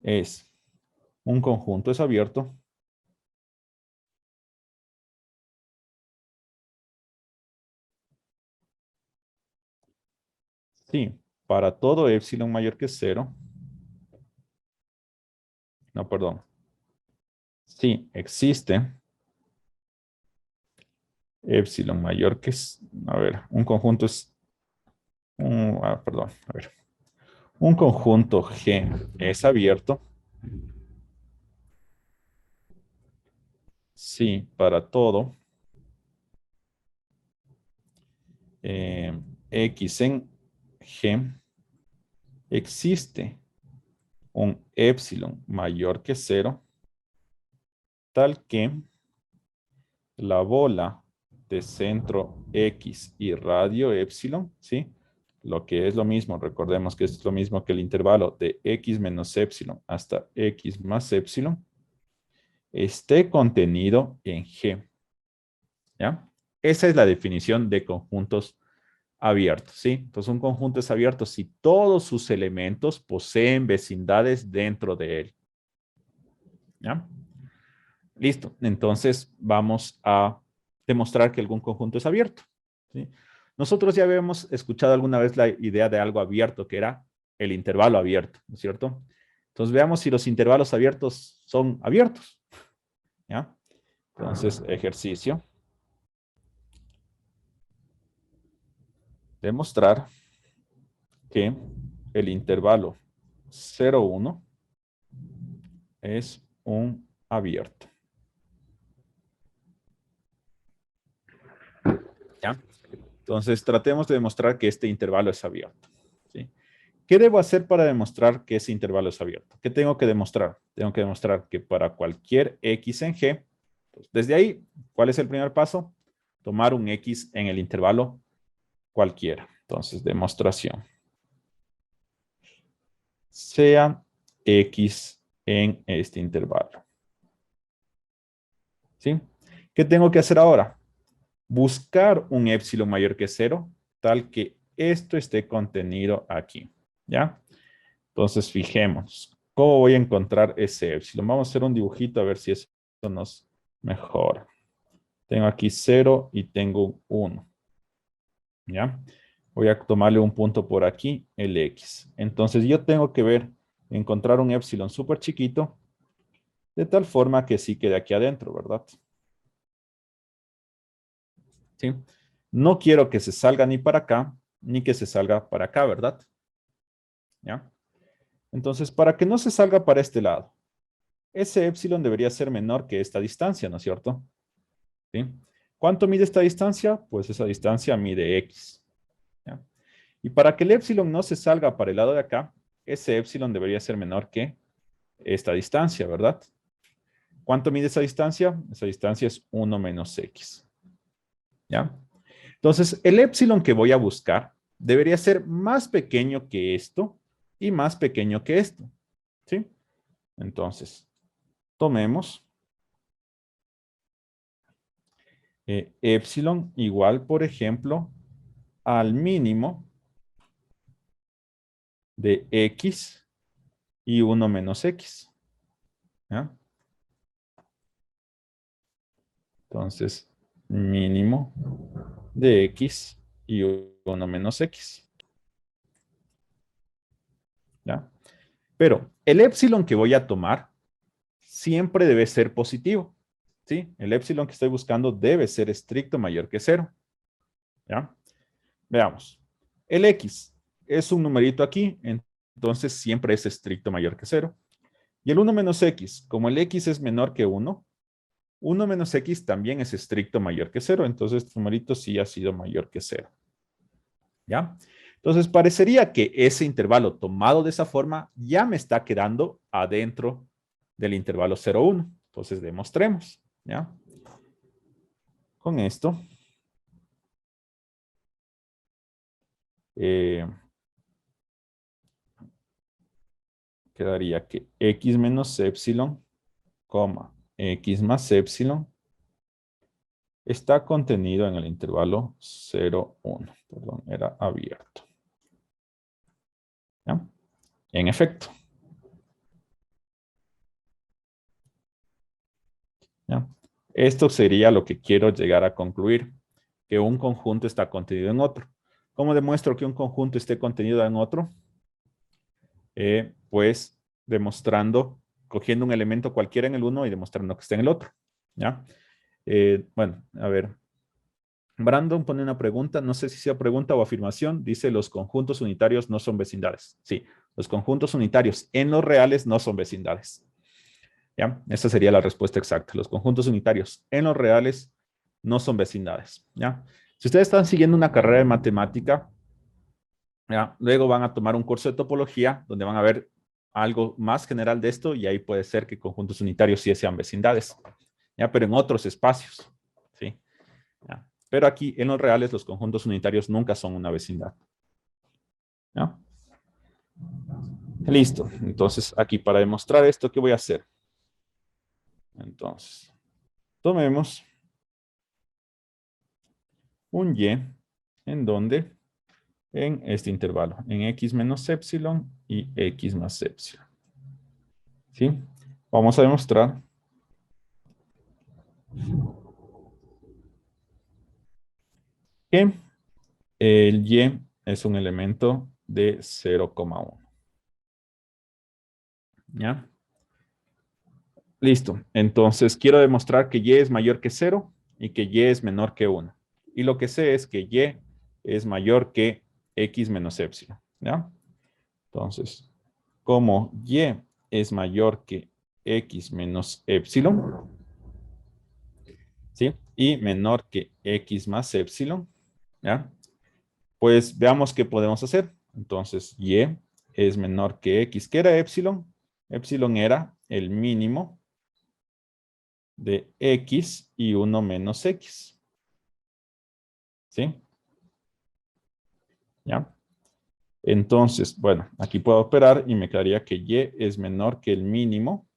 es, un conjunto es abierto sí, para todo epsilon mayor que 0. No, perdón. Sí, existe epsilon mayor que, a ver, un conjunto es, perdón, a ver, un conjunto G es abierto, sí, para todo, X en G, existe un epsilon mayor que 0, tal que la bola de centro X y radio epsilon, ¿sí? Lo que es lo mismo, recordemos que es lo mismo que el intervalo de X menos epsilon hasta X más epsilon, esté contenido en G, ¿ya? Esa es la definición de conjuntos abiertos, ¿sí? Entonces un conjunto es abierto si todos sus elementos poseen vecindades dentro de él, ¿ya? Listo. Entonces vamos a demostrar que algún conjunto es abierto. ¿Sí? Nosotros ya habíamos escuchado alguna vez la idea de algo abierto, que era el intervalo abierto, ¿no es cierto? Entonces veamos si los intervalos abiertos son abiertos. ¿Ya? Entonces, ejercicio. Demostrar que el intervalo 0, 1 es un abierto. ¿Ya? Entonces, tratemos de demostrar que este intervalo es abierto. ¿Sí? ¿Qué debo hacer para demostrar que ese intervalo es abierto? ¿Qué tengo que demostrar? Tengo que demostrar que para cualquier x en g, pues desde ahí, ¿cuál es el primer paso? Tomar un x en el intervalo cualquiera. Entonces, demostración. Sea x en este intervalo. ¿Sí? ¿Qué tengo que hacer ahora? Buscar un épsilon mayor que 0, tal que esto esté contenido aquí. ¿Ya? Entonces, fijemos. ¿Cómo voy a encontrar ese épsilon? Vamos a hacer un dibujito a ver si eso nos mejora. Tengo aquí 0 y tengo un 1. ¿Ya? Voy a tomarle un punto por aquí, el x. Entonces, yo tengo que encontrar un épsilon súper chiquito, de tal forma que sí quede aquí adentro, ¿verdad? ¿Sí? No quiero que se salga ni para acá, ni que se salga para acá, ¿verdad? ¿Ya? Entonces, para que no se salga para este lado, ese épsilon debería ser menor que esta distancia, ¿no es cierto? ¿Sí? ¿Cuánto mide esta distancia? Pues esa distancia mide x. ¿Ya? Y para que el épsilon no se salga para el lado de acá, ese épsilon debería ser menor que esta distancia, ¿verdad? ¿Cuánto mide esa distancia? Esa distancia es 1 menos x. ¿Ya? Entonces, el épsilon que voy a buscar debería ser más pequeño que esto y más pequeño que esto. ¿Sí? Entonces, tomemos épsilon igual, por ejemplo, al mínimo de x y 1 menos x. ¿Ya? Entonces, mínimo de x y 1 menos x. ¿Ya? Pero el épsilon que voy a tomar siempre debe ser positivo. ¿Sí? El épsilon que estoy buscando debe ser estricto mayor que 0. ¿Ya? Veamos. El x es un numerito aquí, entonces siempre es estricto mayor que 0. Y el 1 menos x, como el x es menor que 1, 1 menos x también es estricto mayor que 0, entonces este numerito sí ha sido mayor que 0. ¿Ya? Entonces parecería que ese intervalo tomado de esa forma ya me está quedando adentro del intervalo 0, 1. Entonces demostremos. ¿Ya? Con esto. Quedaría que x menos épsilon, x más épsilon está contenido en el intervalo 0, 1. Perdón, era abierto. ¿Ya? En efecto. ¿Ya? Esto sería lo que quiero llegar a concluir, que un conjunto está contenido en otro. ¿Cómo demuestro que un conjunto esté contenido en otro? Pues demostrando, cogiendo un elemento cualquiera en el uno y demostrando que está en el otro. ¿Ya? Bueno, a ver. Brandon pone una pregunta, no sé si sea pregunta o afirmación, dice los conjuntos unitarios no son vecindades. Sí, los conjuntos unitarios en los reales no son vecindades. ¿Ya? Esa sería la respuesta exacta. Los conjuntos unitarios en los reales no son vecindades. ¿Ya? Si ustedes están siguiendo una carrera de matemática, ¿ya? Luego van a tomar un curso de topología donde van a ver algo más general de esto y ahí puede ser que conjuntos unitarios sí sean vecindades. ¿Ya? Pero en otros espacios. ¿Sí? ¿Ya? Pero aquí en los reales los conjuntos unitarios nunca son una vecindad. ¿Ya? Listo. Entonces aquí para demostrar esto, ¿qué voy a hacer? Entonces, tomemos un y en donde en este intervalo, en x menos épsilon y x más épsilon. ¿Sí? Vamos a demostrar Que el y es un elemento de 0,1. ¿Ya? Listo. Entonces, quiero demostrar que y es mayor que 0 y que y es menor que 1. Y lo que sé es que y es mayor que x menos epsilon. ¿Ya? Entonces, como y es mayor que x menos epsilon, ¿sí? Y menor que x más epsilon, ¿ya? Pues veamos qué podemos hacer. Entonces, y es menor que x. ¿Qué era epsilon? Epsilon era el mínimo de x y 1 menos x. ¿Sí? ¿Ya? Entonces, bueno, aquí puedo operar y me quedaría que y es menor que el mínimo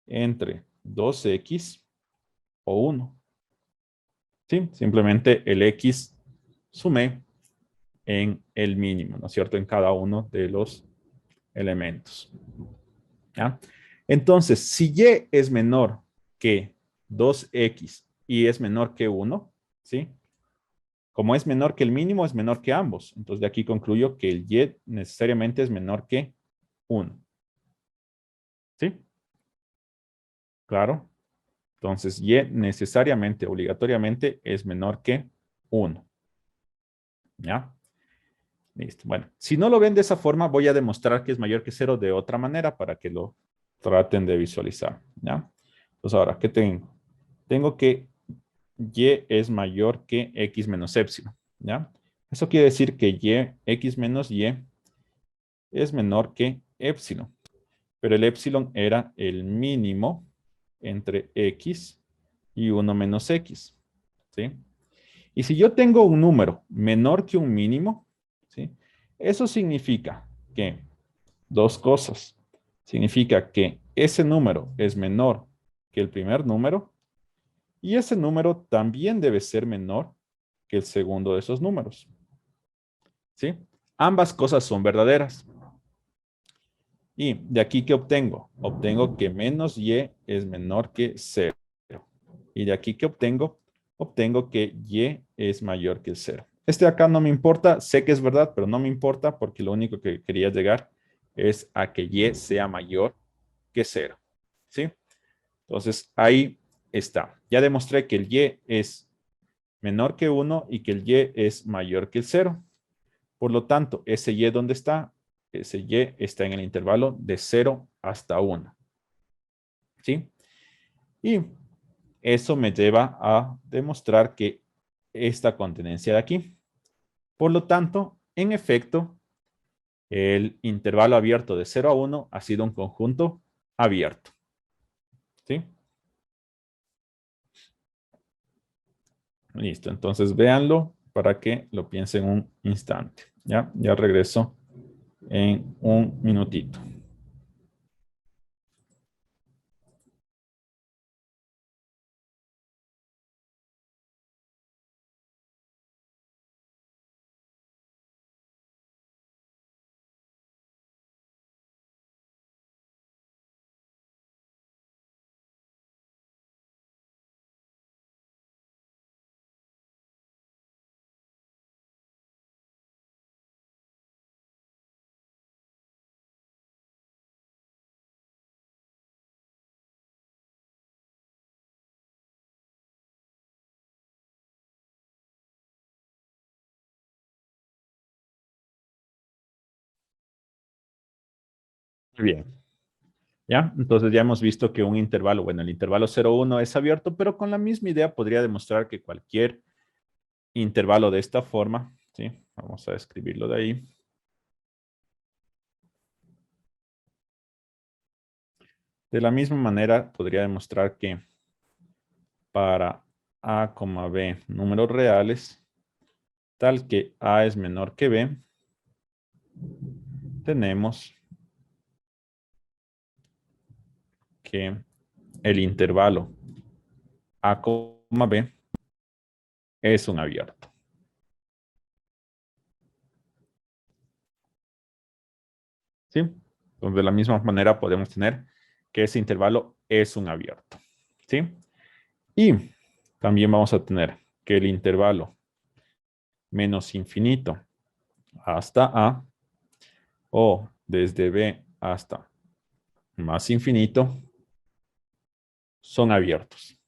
entre 2x o 1. ¿Sí? Simplemente el x sumé en el mínimo, ¿no es cierto? En cada uno de los elementos. ¿Ya? Entonces, si y es menor que 2x y es menor que 1, ¿sí? Como es menor que el mínimo, es menor que ambos. Entonces, de aquí concluyo que el y necesariamente es menor que 1. ¿Sí? Claro. Entonces, y necesariamente, obligatoriamente, es menor que 1. ¿Ya? Listo. Bueno, si no lo ven de esa forma, voy a demostrar que es mayor que 0 de otra manera para que lo traten de visualizar. ¿Ya? Entonces, ahora, ¿qué tengo? Tengo que y es mayor que x menos epsilon. ¿Ya? Eso quiere decir que x menos y es menor que epsilon. Pero el epsilon era el mínimo entre x y 1 menos x. ¿Sí? Y si yo tengo un número menor que un mínimo, ¿sí? Eso significa que dos cosas. Significa que ese número es menor que el primer número y ese número también debe ser menor que el segundo de esos números. ¿Sí? Ambas cosas son verdaderas. Y de aquí, ¿qué obtengo? Obtengo que menos y es menor que 0. Y de aquí, ¿qué obtengo? Obtengo que y es mayor que el 0. Este de acá no me importa, sé que es verdad, pero no me importa porque lo único que quería llegar es a que y sea mayor que 0. ¿Sí? Entonces, ahí está. Ya demostré que el y es menor que 1 y que el y es mayor que el 0. Por lo tanto, ese y, ¿dónde está? Ese y está en el intervalo de 0 hasta 1. ¿Sí? Y eso me lleva a demostrar que esta contenencia de aquí. Por lo tanto, en efecto, el intervalo abierto de 0 a 1 ha sido un conjunto abierto. ¿Sí? Listo. Entonces, véanlo para que lo piensen un instante. Ya regreso en un minutito. Muy bien. ¿Ya? Entonces ya hemos visto que un intervalo, bueno, el intervalo 0,1 es abierto, pero con la misma idea podría demostrar que cualquier intervalo de esta forma, ¿sí? Vamos a escribirlo de ahí. De la misma manera podría demostrar que para A, B números reales, tal que A es menor que B, tenemos que el intervalo A, B es un abierto. ¿Sí? Entonces, de la misma manera podemos tener que ese intervalo es un abierto. ¿Sí? Y también vamos a tener que el intervalo menos infinito hasta A o desde B hasta más infinito son abiertos.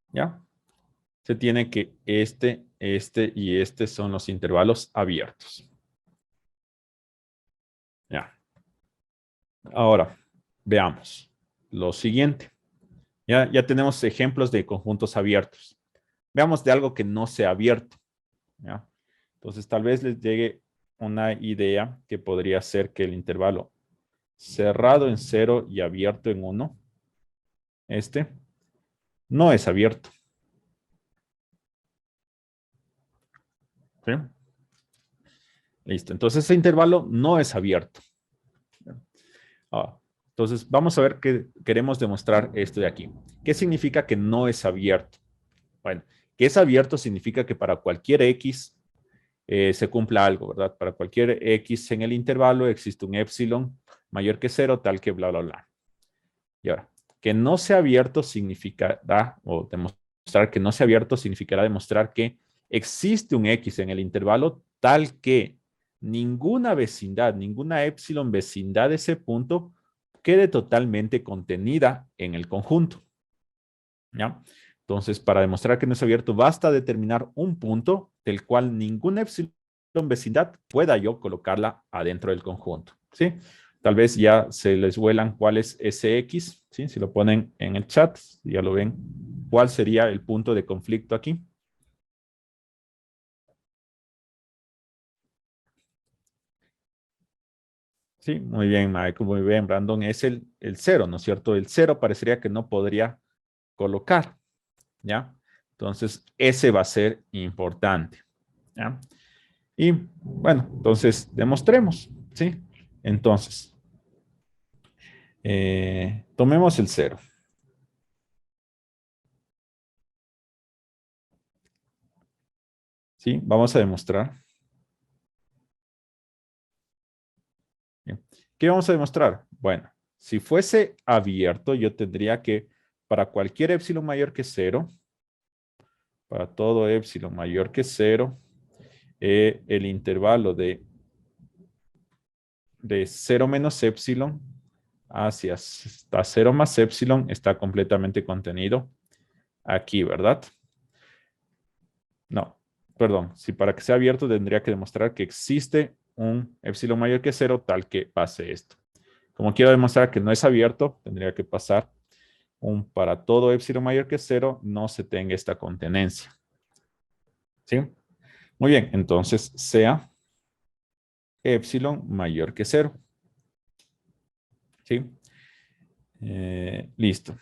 ¿Ya? Se tiene que este y este son los intervalos abiertos. Ya. Ahora, veamos lo siguiente. Ya tenemos ejemplos de conjuntos abiertos. Veamos de algo que no sea abierto. ¿Ya? Entonces, tal vez les llegue una idea que podría ser que el intervalo cerrado en 0 y abierto en 1, este, no es abierto. ¿Sí? Listo. Entonces, ese intervalo no es abierto. Ah, entonces, vamos a ver qué queremos demostrar esto de aquí. ¿Qué significa que no es abierto? Bueno, que es abierto significa que para cualquier X se cumpla algo, ¿verdad? Para cualquier X en el intervalo existe un épsilon mayor que 0, tal que bla, bla, bla. Y ahora, que no sea abierto significará, o demostrar que no sea abierto significará demostrar que existe un X en el intervalo tal que ninguna vecindad, ninguna épsilon vecindad de ese punto quede totalmente contenida en el conjunto. ¿Ya? Entonces, para demostrar que no es abierto, basta determinar un punto del cual ninguna épsilon vecindad pueda yo colocarla adentro del conjunto. ¿Sí? Tal vez ya se les vuelan cuál es ese X, ¿sí? Si lo ponen en el chat, ya lo ven, cuál sería el punto de conflicto aquí. Sí, muy bien, Michael, muy bien, Brandon, es el 0, ¿no es cierto? El 0 parecería que no podría colocar, ¿ya? Entonces, ese va a ser importante, ¿ya? Y bueno, entonces demostremos, ¿sí? Entonces, tomemos el 0. ¿Sí? Vamos a demostrar. Bien. ¿Qué vamos a demostrar? Bueno, si fuese abierto, yo tendría que, para cualquier épsilon mayor que 0, para todo épsilon mayor que 0, el intervalo de 0 menos épsilon hacia hasta 0 más épsilon está completamente contenido aquí, ¿verdad? No, perdón. Si para que sea abierto tendría que demostrar que existe un épsilon mayor que 0 tal que pase esto. Como quiero demostrar que no es abierto, tendría que pasar un para todo épsilon mayor que 0 no se tenga esta contenencia. ¿Sí? Muy bien, entonces sea épsilon mayor que 0. ¿Sí? Listo.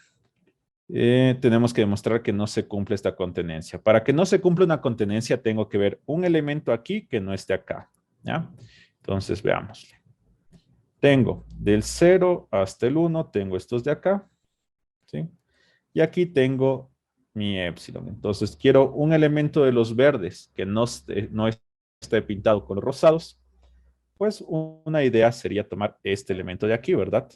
Tenemos que demostrar que no se cumple esta contenencia. Para que no se cumpla una contenencia, tengo que ver un elemento aquí que no esté acá. ¿Ya? Entonces, veamos. Tengo del 0 hasta el 1, tengo estos de acá. ¿Sí? Y aquí tengo mi épsilon. Entonces, quiero un elemento de los verdes que no esté pintado con los rosados. Pues una idea sería tomar este elemento de aquí, ¿verdad?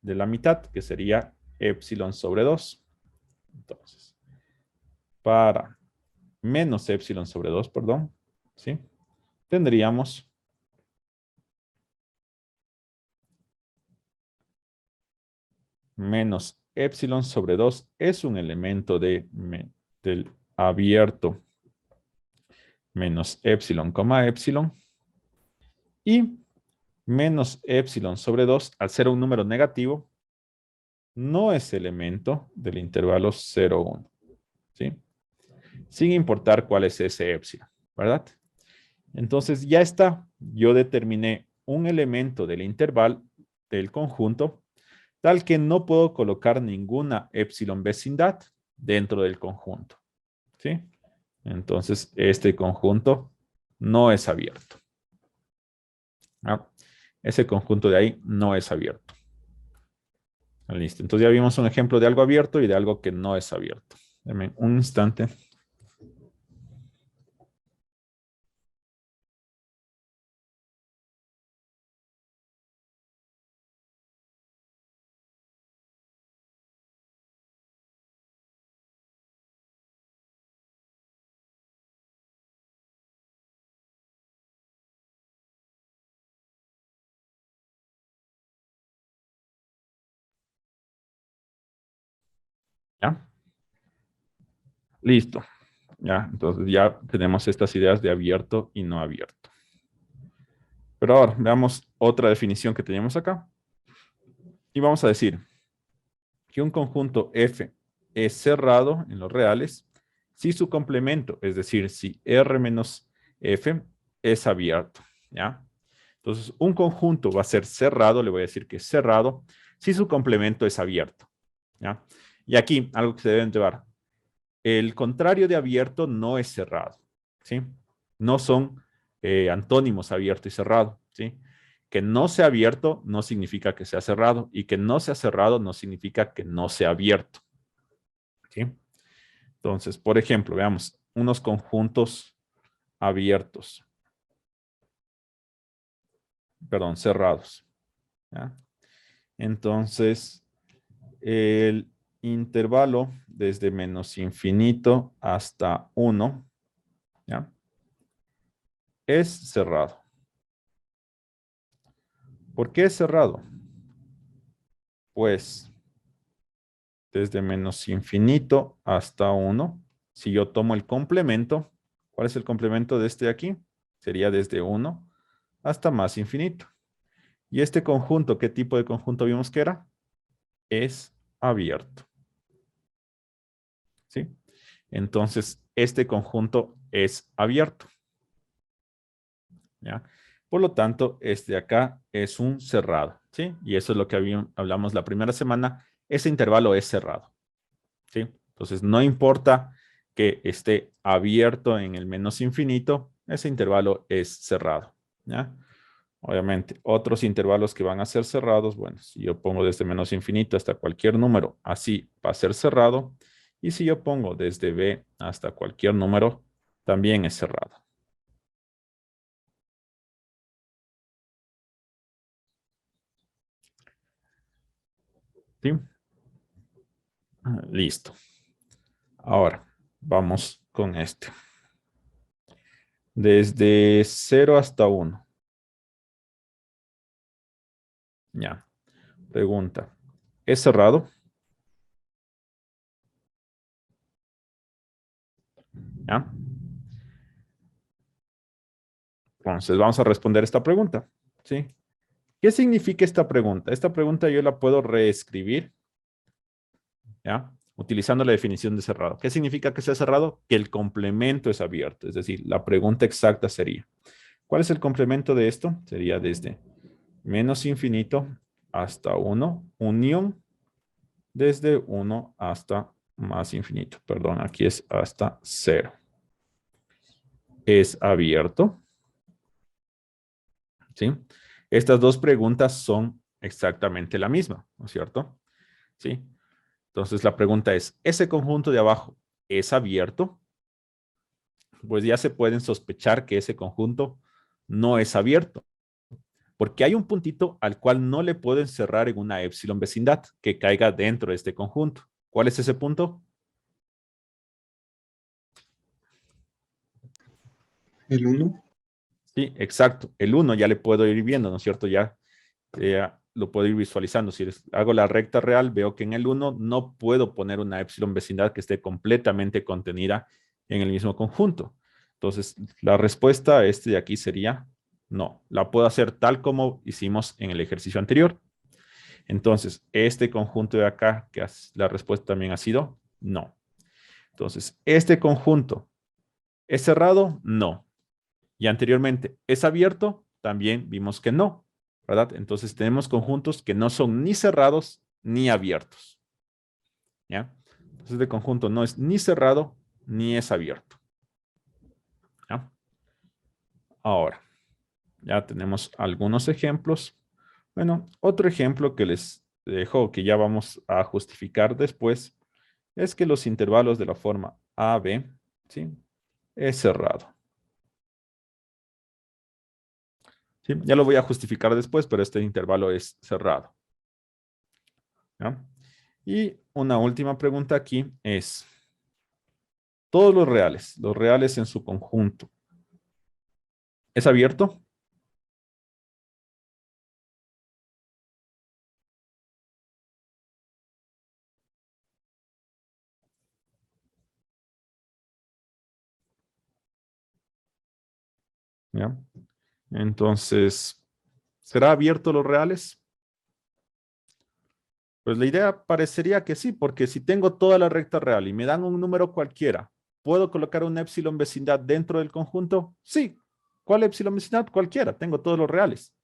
De la mitad, que sería épsilon sobre 2. Entonces, para menos épsilon sobre 2, perdón, ¿sí? Tendríamos menos épsilon sobre 2 es un elemento del abierto menos épsilon, épsilon. Y menos épsilon sobre 2, al ser un número negativo, no es elemento del intervalo 0, 1. ¿Sí? Sin importar cuál es ese épsilon, ¿verdad? Entonces ya está. Yo determiné un elemento del intervalo del conjunto tal que no puedo colocar ninguna épsilon vecindad dentro del conjunto. ¿Sí? Entonces este conjunto no es abierto. ¿No? Ese conjunto de ahí no es abierto. Listo. Entonces ya vimos un ejemplo de algo abierto y de algo que no es abierto. Deme un instante. Listo. Ya, entonces ya tenemos estas ideas de abierto y no abierto. Pero ahora veamos otra definición que teníamos acá. Y vamos a decir que un conjunto F es cerrado en los reales si su complemento, es decir, si R menos F es abierto. ¿Ya? Entonces, un conjunto va a ser cerrado, le voy a decir que es cerrado, si su complemento es abierto. ¿Ya? Y aquí, algo que se deben llevar. El contrario de abierto no es cerrado. ¿Sí? No son antónimos abierto y cerrado. ¿Sí? Que no sea abierto no significa que sea cerrado y que no sea cerrado no significa que no sea abierto. ¿Sí? Entonces, por ejemplo, veamos unos conjuntos abiertos. Perdón, cerrados. ¿Ya? Entonces, el intervalo desde menos infinito hasta 1, ¿ya? Es cerrado. ¿Por qué es cerrado? Pues desde menos infinito hasta 1, si yo tomo el complemento, ¿cuál es el complemento de este de aquí? Sería desde 1 hasta más infinito. Y este conjunto, ¿qué tipo de conjunto vimos que era? Es abierto. ¿Sí? Entonces, este conjunto es abierto. ¿Ya? Por lo tanto, este de acá es un cerrado. ¿Sí? Y eso es lo que hablamos la primera semana. Ese intervalo es cerrado. ¿Sí? Entonces, no importa que esté abierto en el menos infinito, ese intervalo es cerrado. ¿Ya? Obviamente, otros intervalos que van a ser cerrados, bueno, si yo pongo desde menos infinito hasta cualquier número, así va a ser cerrado. Y si yo pongo desde b hasta cualquier número, también es cerrado. ¿Sí? Listo. Ahora, vamos con este. Desde 0 hasta 1. Ya. Pregunta. ¿Es cerrado? ¿Ya? Entonces vamos a responder esta pregunta. ¿Sí? ¿Qué significa esta pregunta? Esta pregunta yo la puedo reescribir, ¿ya? Utilizando la definición de cerrado. ¿Qué significa que sea cerrado? Que el complemento es abierto. Es decir, la pregunta exacta sería, ¿cuál es el complemento de esto? Sería desde menos infinito hasta 1, unión desde 1 hasta más infinito. Perdón, aquí es hasta 0. Es abierto. ¿Sí? Estas dos preguntas son exactamente la misma, ¿no es cierto? ¿Sí? Entonces la pregunta es, ¿ese conjunto de abajo es abierto? Pues ya se pueden sospechar que ese conjunto no es abierto, porque hay un puntito al cual no le puedo encerrar en una épsilon vecindad que caiga dentro de este conjunto. ¿Cuál es ese punto? El uno. Sí, exacto. El 1 ya le puedo ir viendo, ¿no es cierto? Ya lo puedo ir visualizando. Si hago la recta real, veo que en el 1 no puedo poner una épsilon vecindad que esté completamente contenida en el mismo conjunto. Entonces, la respuesta a este de aquí sería no. La puedo hacer tal como hicimos en el ejercicio anterior. Entonces, este conjunto de acá, que la respuesta también ha sido no. Entonces, este conjunto, ¿es cerrado? No. Y anteriormente, ¿es abierto? También vimos que no, ¿verdad? Entonces tenemos conjuntos que no son ni cerrados ni abiertos, ¿ya? Entonces este conjunto no es ni cerrado ni es abierto, ¿ya? Ahora, ya tenemos algunos ejemplos. Bueno, otro ejemplo que les dejo, que ya vamos a justificar después, es que los intervalos de la forma AB, ¿sí? Es cerrado. ¿Sí? Ya lo voy a justificar después, pero este intervalo es cerrado. ¿Ya? Y una última pregunta aquí es, todos los reales en su conjunto, ¿es abierto? ¿Ya? Entonces, ¿será abierto los reales? Pues la idea parecería que sí, porque si tengo toda la recta real y me dan un número cualquiera, ¿puedo colocar una épsilon vecindad dentro del conjunto? Sí. ¿Cuál épsilon vecindad? Cualquiera, tengo todos los reales,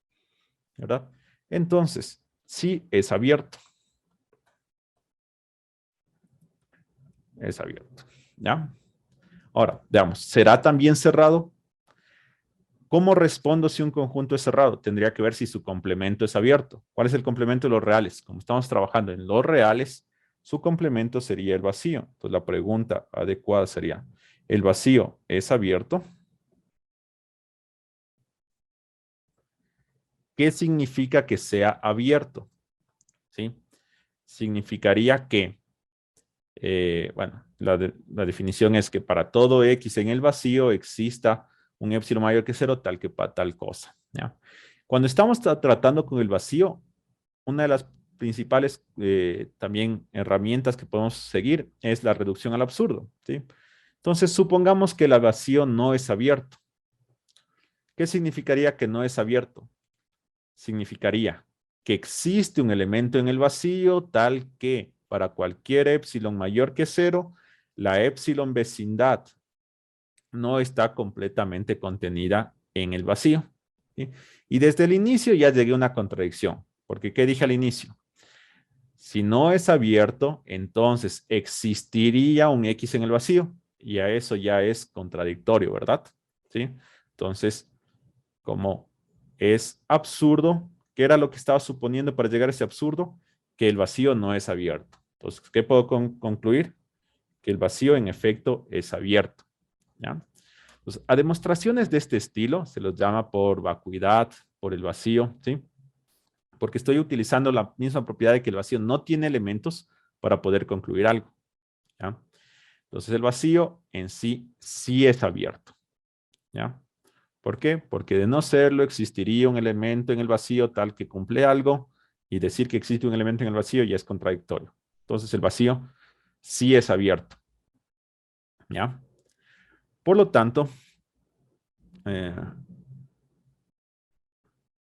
¿verdad? Entonces, sí es abierto. Es abierto, ¿ya? Ahora, veamos, ¿será también cerrado? ¿Cómo respondo si un conjunto es cerrado? Tendría que ver si su complemento es abierto. ¿Cuál es el complemento de los reales? Como estamos trabajando en los reales, su complemento sería el vacío. Entonces la pregunta adecuada sería, ¿el vacío es abierto? ¿Qué significa que sea abierto? ¿Sí? Significaría que, bueno, la definición es que para todo X en el vacío exista un épsilon mayor que cero tal que para tal cosa, ¿ya? Cuando estamos tratando con el vacío, una de las principales también herramientas que podemos seguir es la reducción al absurdo, ¿sí? Entonces, supongamos que el vacío no es abierto. ¿Qué significaría que no es abierto? Significaría que existe un elemento en el vacío tal que para cualquier épsilon mayor que cero, la épsilon vecindad no está completamente contenida en el vacío, ¿sí? Y desde el inicio ya llegué a una contradicción, porque ¿qué dije al inicio? Si no es abierto, entonces existiría un X en el vacío, y a eso ya es contradictorio, ¿verdad? ¿Sí? Entonces, como es absurdo, ¿qué era lo que estaba suponiendo para llegar a ese absurdo? Que el vacío no es abierto. Entonces, ¿qué puedo concluir? Que el vacío en efecto es abierto, ¿ya? Entonces, a demostraciones de este estilo se los llama por vacuidad, por el vacío, ¿sí? Porque estoy utilizando la misma propiedad de que el vacío no tiene elementos para poder concluir algo, ¿ya? Entonces, el vacío en sí sí es abierto, ¿ya? ¿Por qué? Porque de no serlo existiría un elemento en el vacío tal que cumple algo, y decir que existe un elemento en el vacío ya es contradictorio. Entonces, el vacío sí es abierto, ¿ya? Por lo tanto,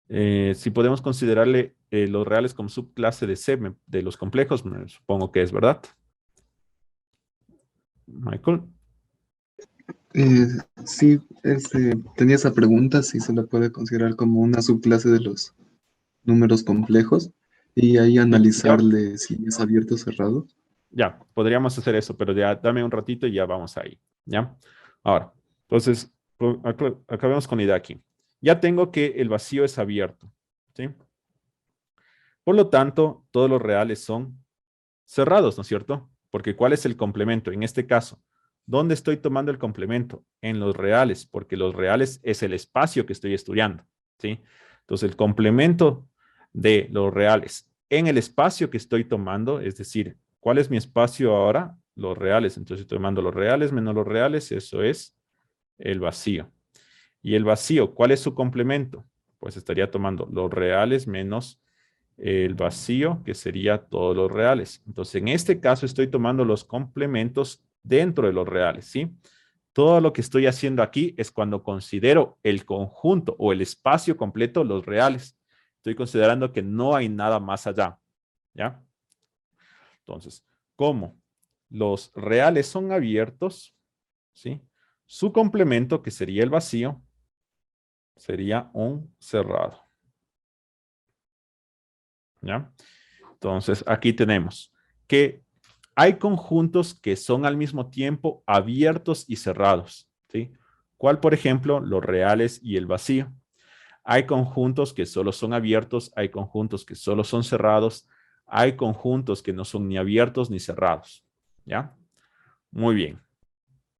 eh, si podemos considerarle los reales como subclase de C de los complejos, supongo que es verdad. Michael. Eh, sí, tenía esa pregunta, si se lo puede considerar como una subclase de los números complejos y ahí Ya, analizarle si es abierto o cerrado. ya, podríamos hacer eso, pero ya dame un ratito y ya vamos ahí, ¿ya? Ahora, entonces, acabemos con la idea aquí. Ya tengo que el vacío es abierto, ¿sí? Por lo tanto, todos los reales son cerrados, ¿no es cierto? Porque ¿cuál es el complemento? En este caso, ¿dónde estoy tomando el complemento? En los reales, porque los reales es el espacio que estoy estudiando, ¿sí? Entonces, el complemento de los reales en el espacio que estoy tomando, es decir, ¿cuál es mi espacio ahora? Los reales. Entonces, estoy tomando los reales menos los reales, eso es el vacío. Y el vacío, ¿cuál es su complemento? Pues estaría tomando los reales menos el vacío, que sería todos los reales. Entonces, en este caso estoy tomando los complementos dentro de los reales, ¿sí? Todo lo que estoy haciendo aquí es cuando considero el conjunto o el espacio completo, los reales. Estoy considerando que no hay nada más allá, ¿ya? Entonces, como los reales son abiertos, ¿sí? Su complemento, que sería el vacío, sería un cerrado, ¿ya? Entonces, aquí tenemos que hay conjuntos que son al mismo tiempo abiertos y cerrados, ¿sí? ¿Cuál, por ejemplo? Los reales y el vacío. Hay conjuntos que solo son abiertos, hay conjuntos que solo son cerrados, hay conjuntos que no son ni abiertos ni cerrados, ¿ya? Muy bien.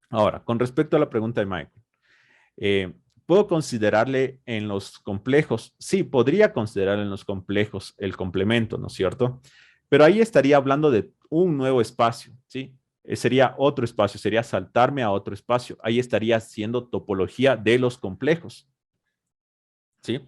Ahora, con respecto a la pregunta de Michael, eh, ¿puedo considerarle en los complejos? Sí, podría considerar en los complejos el complemento, ¿no es cierto? Pero ahí estaría hablando de un nuevo espacio, ¿sí? Sería otro espacio, sería saltarme a otro espacio. Ahí estaría haciendo topología de los complejos, ¿sí?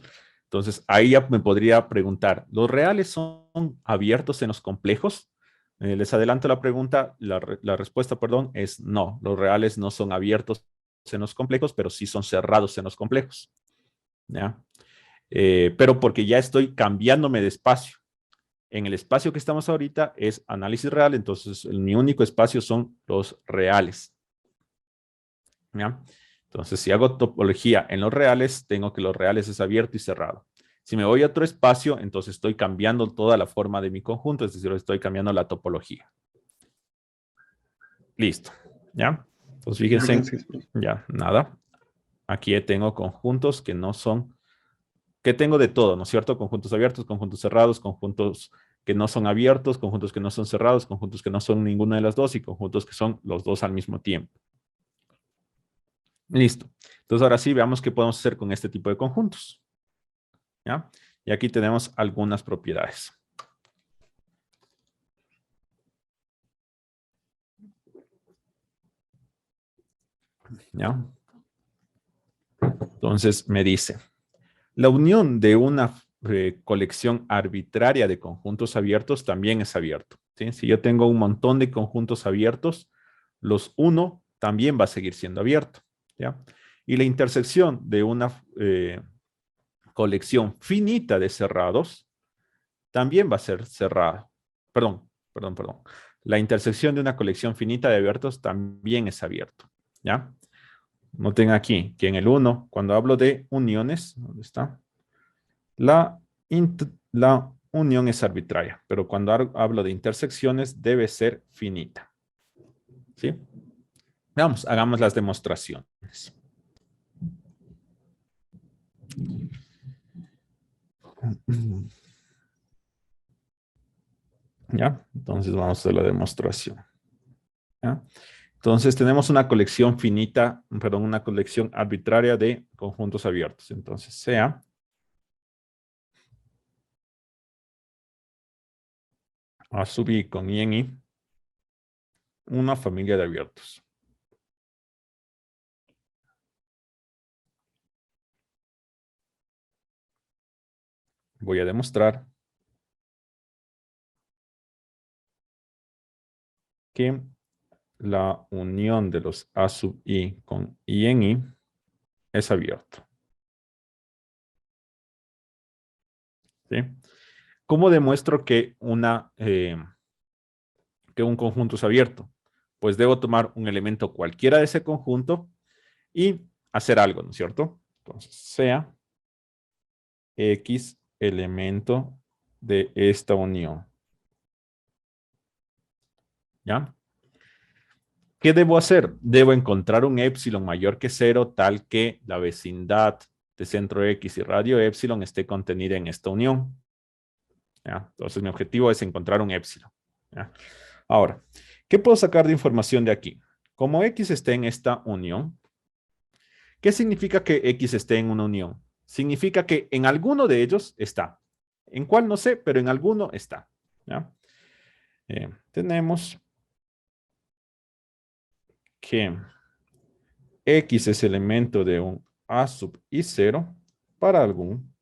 Entonces, ahí ya me podría preguntar, ¿los reales son abiertos en los complejos? Les adelanto la pregunta, la respuesta, perdón, es no, los reales no son abiertos senos complejos, pero sí son cerrados senos complejos. ¿Ya? Pero porque ya estoy cambiándome de espacio. En el espacio que estamos ahorita es análisis real, entonces mi único espacio son los reales. ¿Ya? Entonces, si hago topología en los reales, tengo que los reales es abierto y cerrado. Si me voy a otro espacio, entonces estoy cambiando toda la forma de mi conjunto, es decir, estoy cambiando la topología. Listo. ¿Ya? Entonces, fíjense, Gracias, profe. ya, nada. Aquí tengo conjuntos que no son, que tengo de todo, ¿no es cierto? Conjuntos abiertos, conjuntos cerrados, conjuntos que no son abiertos, conjuntos que no son cerrados, conjuntos que no son ninguna de las dos y conjuntos que son los dos al mismo tiempo. Listo. Entonces, ahora sí, veamos qué podemos hacer con este tipo de conjuntos. ¿Ya? Y aquí tenemos algunas propiedades. ¿Ya? Entonces, me dice, la unión de una colección arbitraria de conjuntos abiertos también es abierto. ¿Sí? Si yo tengo un montón de conjuntos abiertos, los 1 también va a seguir siendo abierto. ¿Ya? Y la intersección de una colección finita de cerrados también va a ser cerrado. Perdón. La intersección de una colección finita de abiertos también es abierto. ¿Ya? Noten aquí que en el 1, cuando hablo de uniones, ¿dónde está? La unión es arbitraria, pero cuando hablo de intersecciones debe ser finita. ¿Sí? Vamos, hagamos las demostraciones. ¿Ya? Entonces vamos a hacer la demostración. ¿Ya? Entonces tenemos una colección finita, perdón, una colección arbitraria de conjuntos abiertos. Entonces sea A sub i con i en i una familia de abiertos. Voy a demostrar que la unión de los A sub i con i en i es abierto. ¿Sí? ¿Cómo demuestro que un conjunto es abierto? Pues debo tomar un elemento cualquiera de ese conjunto y hacer algo, ¿no es cierto? Entonces, sea X elemento de esta unión. ¿Ya? ¿Qué debo hacer? Debo encontrar un épsilon mayor que 0 tal que la vecindad de centro X y radio épsilon esté contenida en esta unión. ¿Ya? Entonces mi objetivo es encontrar un épsilon. ¿Ya? Ahora, ¿qué puedo sacar de información de aquí? Como X esté en esta unión, ¿qué significa que X esté en una unión? Significa que en alguno de ellos está. ¿En cuál? No sé, pero en alguno está. ¿Ya? Tenemos que X es elemento de un A sub I0 para algún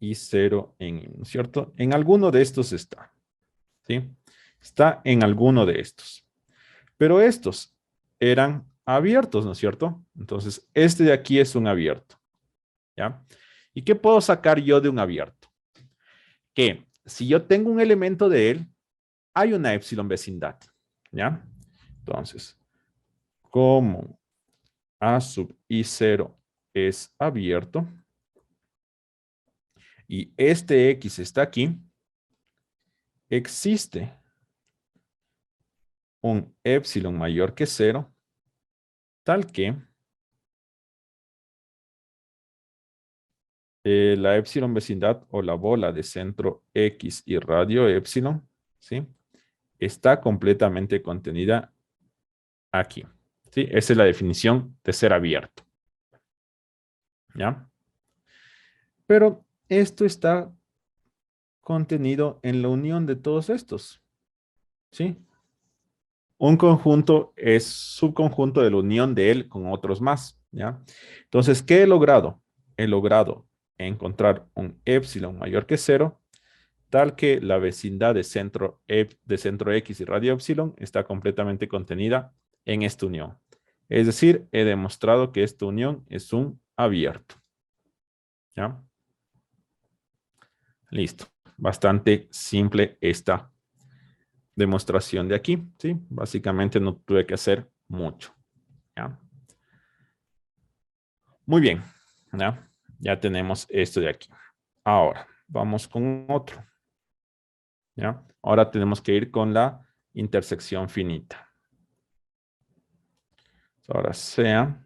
I0 en I, ¿no es cierto? En alguno de estos está. ¿Sí? Está en alguno de estos. Pero estos eran abiertos, ¿no es cierto? Entonces, este de aquí es un abierto. ¿Ya? ¿Y qué puedo sacar yo de un abierto? Que si yo tengo un elemento de él, hay una épsilon vecindad. ¿Ya? Entonces, como A sub I0 es abierto y este X está aquí, existe un épsilon mayor que 0, tal que la épsilon vecindad o la bola de centro X y radio épsilon, ¿sí? Está completamente contenida aquí. ¿Sí? Esa es la definición de ser abierto. ¿Ya? Pero esto está contenido en la unión de todos estos. ¿Sí? Un conjunto es subconjunto de la unión de él con otros más. ¿Ya? Entonces, ¿qué he logrado? He logrado encontrar un épsilon mayor que 0, tal que la vecindad de centro X y radio epsilon está completamente contenida en esta unión. Es decir, he demostrado que esta unión es un abierto. ¿Ya? Listo. Bastante simple esta demostración de aquí, ¿sí? Básicamente no tuve que hacer mucho. ¿Ya? Muy bien. ¿Ya? Ya tenemos esto de aquí. Ahora, vamos con otro. ¿Ya? Ahora tenemos que ir con la intersección finita. Ahora sea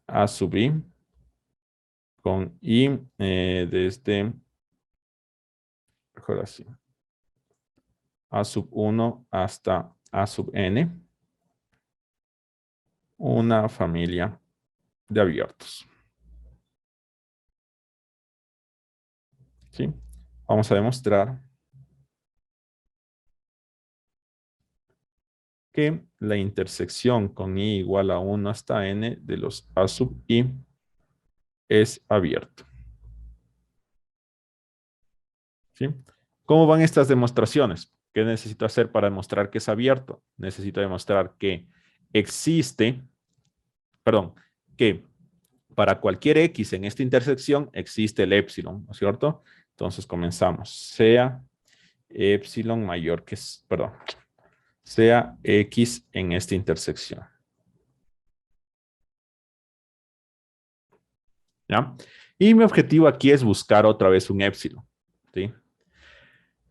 A sub I con I desde, mejor así, A sub 1 hasta A sub N, una familia de abiertos. ¿Sí? Vamos a demostrar que la intersección con I igual a 1 hasta N de los A sub I es abierto. ¿Sí? ¿Cómo van estas demostraciones? ¿Qué necesito hacer para demostrar que es abierto? Necesito demostrar que existe, perdón, que para cualquier X en esta intersección existe el epsilon, ¿no es cierto? Entonces comenzamos. Sea epsilon mayor que, perdón, sea X en esta intersección. ¿Ya? Y mi objetivo aquí es buscar otra vez un epsilon. ¿Sí?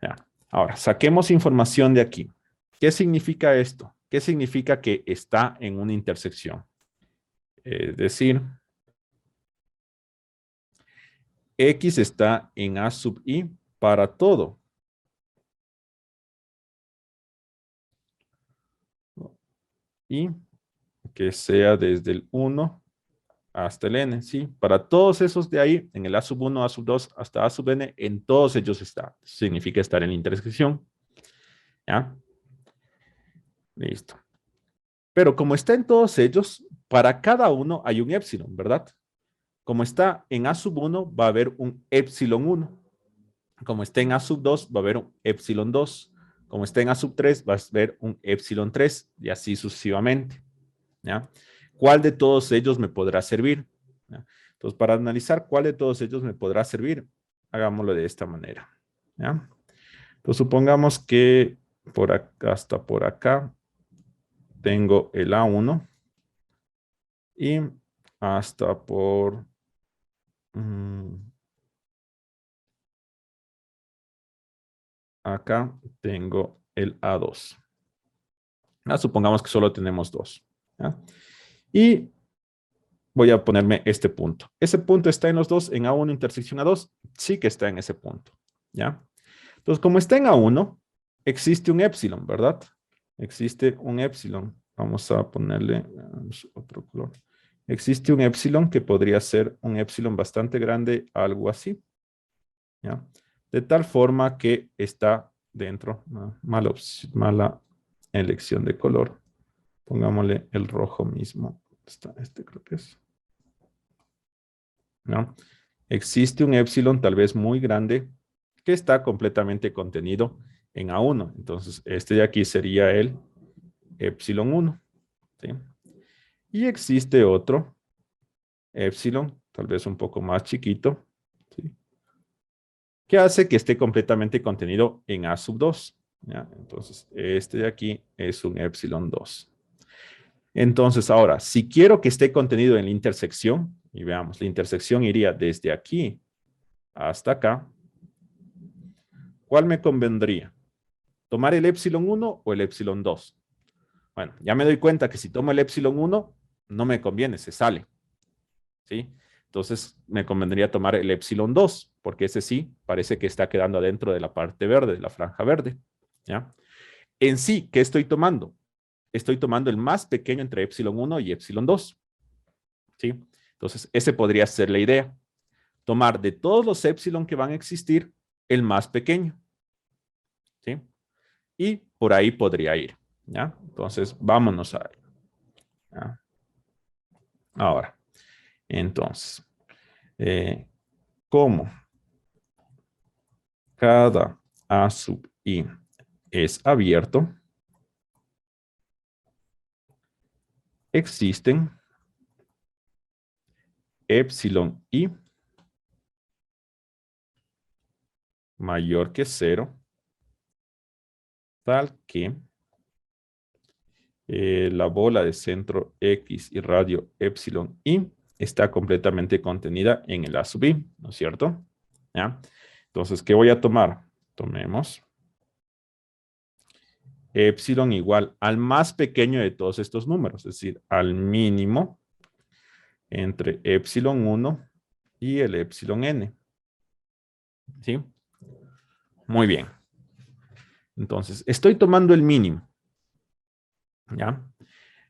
¿Ya? Ahora, saquemos información de aquí. ¿Qué significa esto? ¿Qué significa que está en una intersección? Es decir, X está en A sub I para todo. Y que sea desde el 1 hasta el n, ¿sí? Para todos esos de ahí, en el A sub 1, A sub 2, hasta A sub n, en todos ellos está. Significa estar en la intersección. ¿Ya? Listo. Pero como está en todos ellos, para cada uno hay un epsilon, ¿verdad? Como está en A sub 1, va a haber un epsilon 1. Como está en A sub 2, va a haber un epsilon 2. Como está en A sub 3, va a haber un epsilon 3 y así sucesivamente. ¿Ya? ¿Cuál de todos ellos me podrá servir? ¿Ya? Entonces, para analizar cuál de todos ellos me podrá servir, hagámoslo de esta manera. ¿Ya? Entonces, supongamos que por acá, hasta por acá tengo el A1 y hasta por acá tengo el A2. ¿Ya? Supongamos que solo tenemos dos. ¿Ya? Y voy a ponerme este punto. ¿Ese punto está en los dos, en A1 intersección A2? Sí que está en ese punto. ¿Ya? Entonces, como está en A1, existe un epsilon, ¿verdad? Existe un epsilon. Vamos a ponerle otro color. Existe un epsilon que podría ser un epsilon bastante grande, algo así. ¿Ya? De tal forma que está dentro. Mala elección de color. Pongámosle el rojo mismo. Este creo que es. ¿No? Existe un epsilon tal vez muy grande que está completamente contenido en A1. Entonces, este de aquí sería el epsilon 1. ¿Sí? Y existe otro epsilon, tal vez un poco más chiquito, ¿sí? Que hace que esté completamente contenido en A sub 2. ¿Ya? Entonces, este de aquí es un epsilon 2. Entonces, ahora, si quiero que esté contenido en la intersección, y veamos, la intersección iría desde aquí hasta acá, ¿cuál me convendría? ¿Tomar el epsilon 1 o el epsilon 2? Bueno, ya me doy cuenta que si tomo el epsilon 1, no me conviene, se sale. ¿Sí? Entonces, me convendría tomar el epsilon 2, porque ese sí parece que está quedando adentro de la parte verde, de la franja verde. ¿Ya? En sí, ¿qué estoy tomando? Estoy tomando el más pequeño entre epsilon 1 y epsilon 2. ¿Sí? Entonces, ese podría ser la idea. Tomar de todos los epsilon que van a existir, el más pequeño. ¿Sí? Y por ahí podría ir. ¿Ya? Entonces, vámonos a ver. ¿Ya? Ahora, entonces, ¿cómo cada A sub I es abierto, existen epsilon I mayor que 0, tal que la bola de centro X y radio epsilon I está completamente contenida en el A sub I, ¿no es cierto? ¿Ya? Entonces, ¿qué voy a tomar? Tomemos epsilon igual al más pequeño de todos estos números, es decir, al mínimo entre epsilon 1 y el epsilon n. ¿Sí? Muy bien. Entonces, estoy tomando el mínimo. ¿Ya?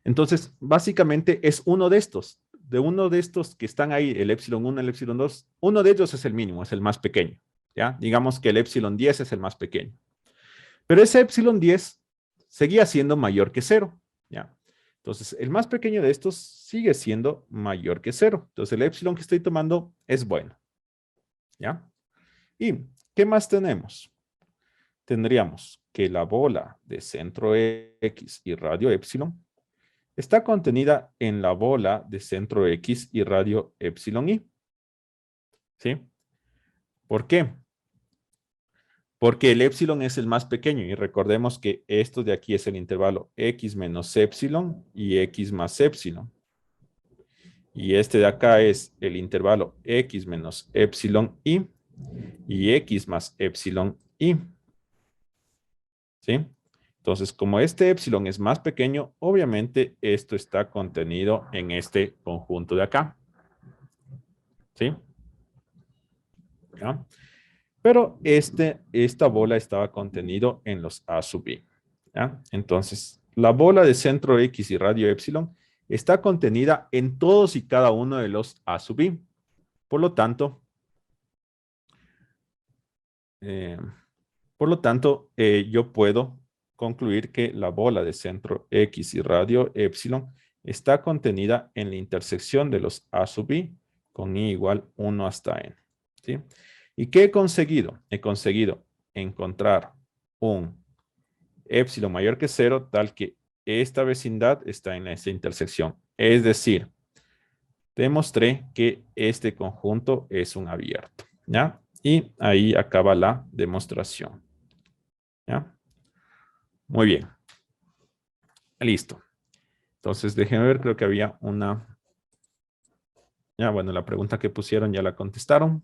Entonces, básicamente es uno de estos. De uno de estos que están ahí, el epsilon 1, el epsilon 2, uno de ellos es el mínimo, es el más pequeño. ¿Ya? Digamos que el epsilon 10 es el más pequeño. Pero ese epsilon 10 seguía siendo mayor que 0. ¿Ya? Entonces, el más pequeño de estos sigue siendo mayor que 0. Entonces, el epsilon que estoy tomando es bueno. ¿Ya? ¿Y qué más tenemos? Tendríamos que la bola de centro X y radio epsilon está contenida en la bola de centro X y radio epsilon i. ¿Sí? ¿Por qué? Porque el epsilon es el más pequeño y recordemos que esto de aquí es el intervalo x menos epsilon y x más epsilon. Y este de acá es el intervalo x menos epsilon i y x más epsilon i. ¿Sí? Entonces, como este epsilon es más pequeño, obviamente esto está contenido en este conjunto de acá. ¿Sí? ¿Ya? Pero esta bola estaba contenido en los A sub i. ¿Ya? Entonces, la bola de centro X y radio epsilon está contenida en todos y cada uno de los A sub i. Por lo tanto, eh, yo puedo concluir que la bola de centro X y radio epsilon está contenida en la intersección de los A sub i con i igual 1 hasta n. ¿Sí? ¿Y qué he conseguido? He conseguido encontrar un epsilon mayor que 0 tal que esta vecindad está en esta intersección. Es decir, demostré que este conjunto es un abierto. ¿Ya? Y ahí acaba la demostración. ¿Ya? Muy bien. Listo. Entonces, déjenme ver, creo que había una... Ya, bueno, la pregunta que pusieron ya la contestaron.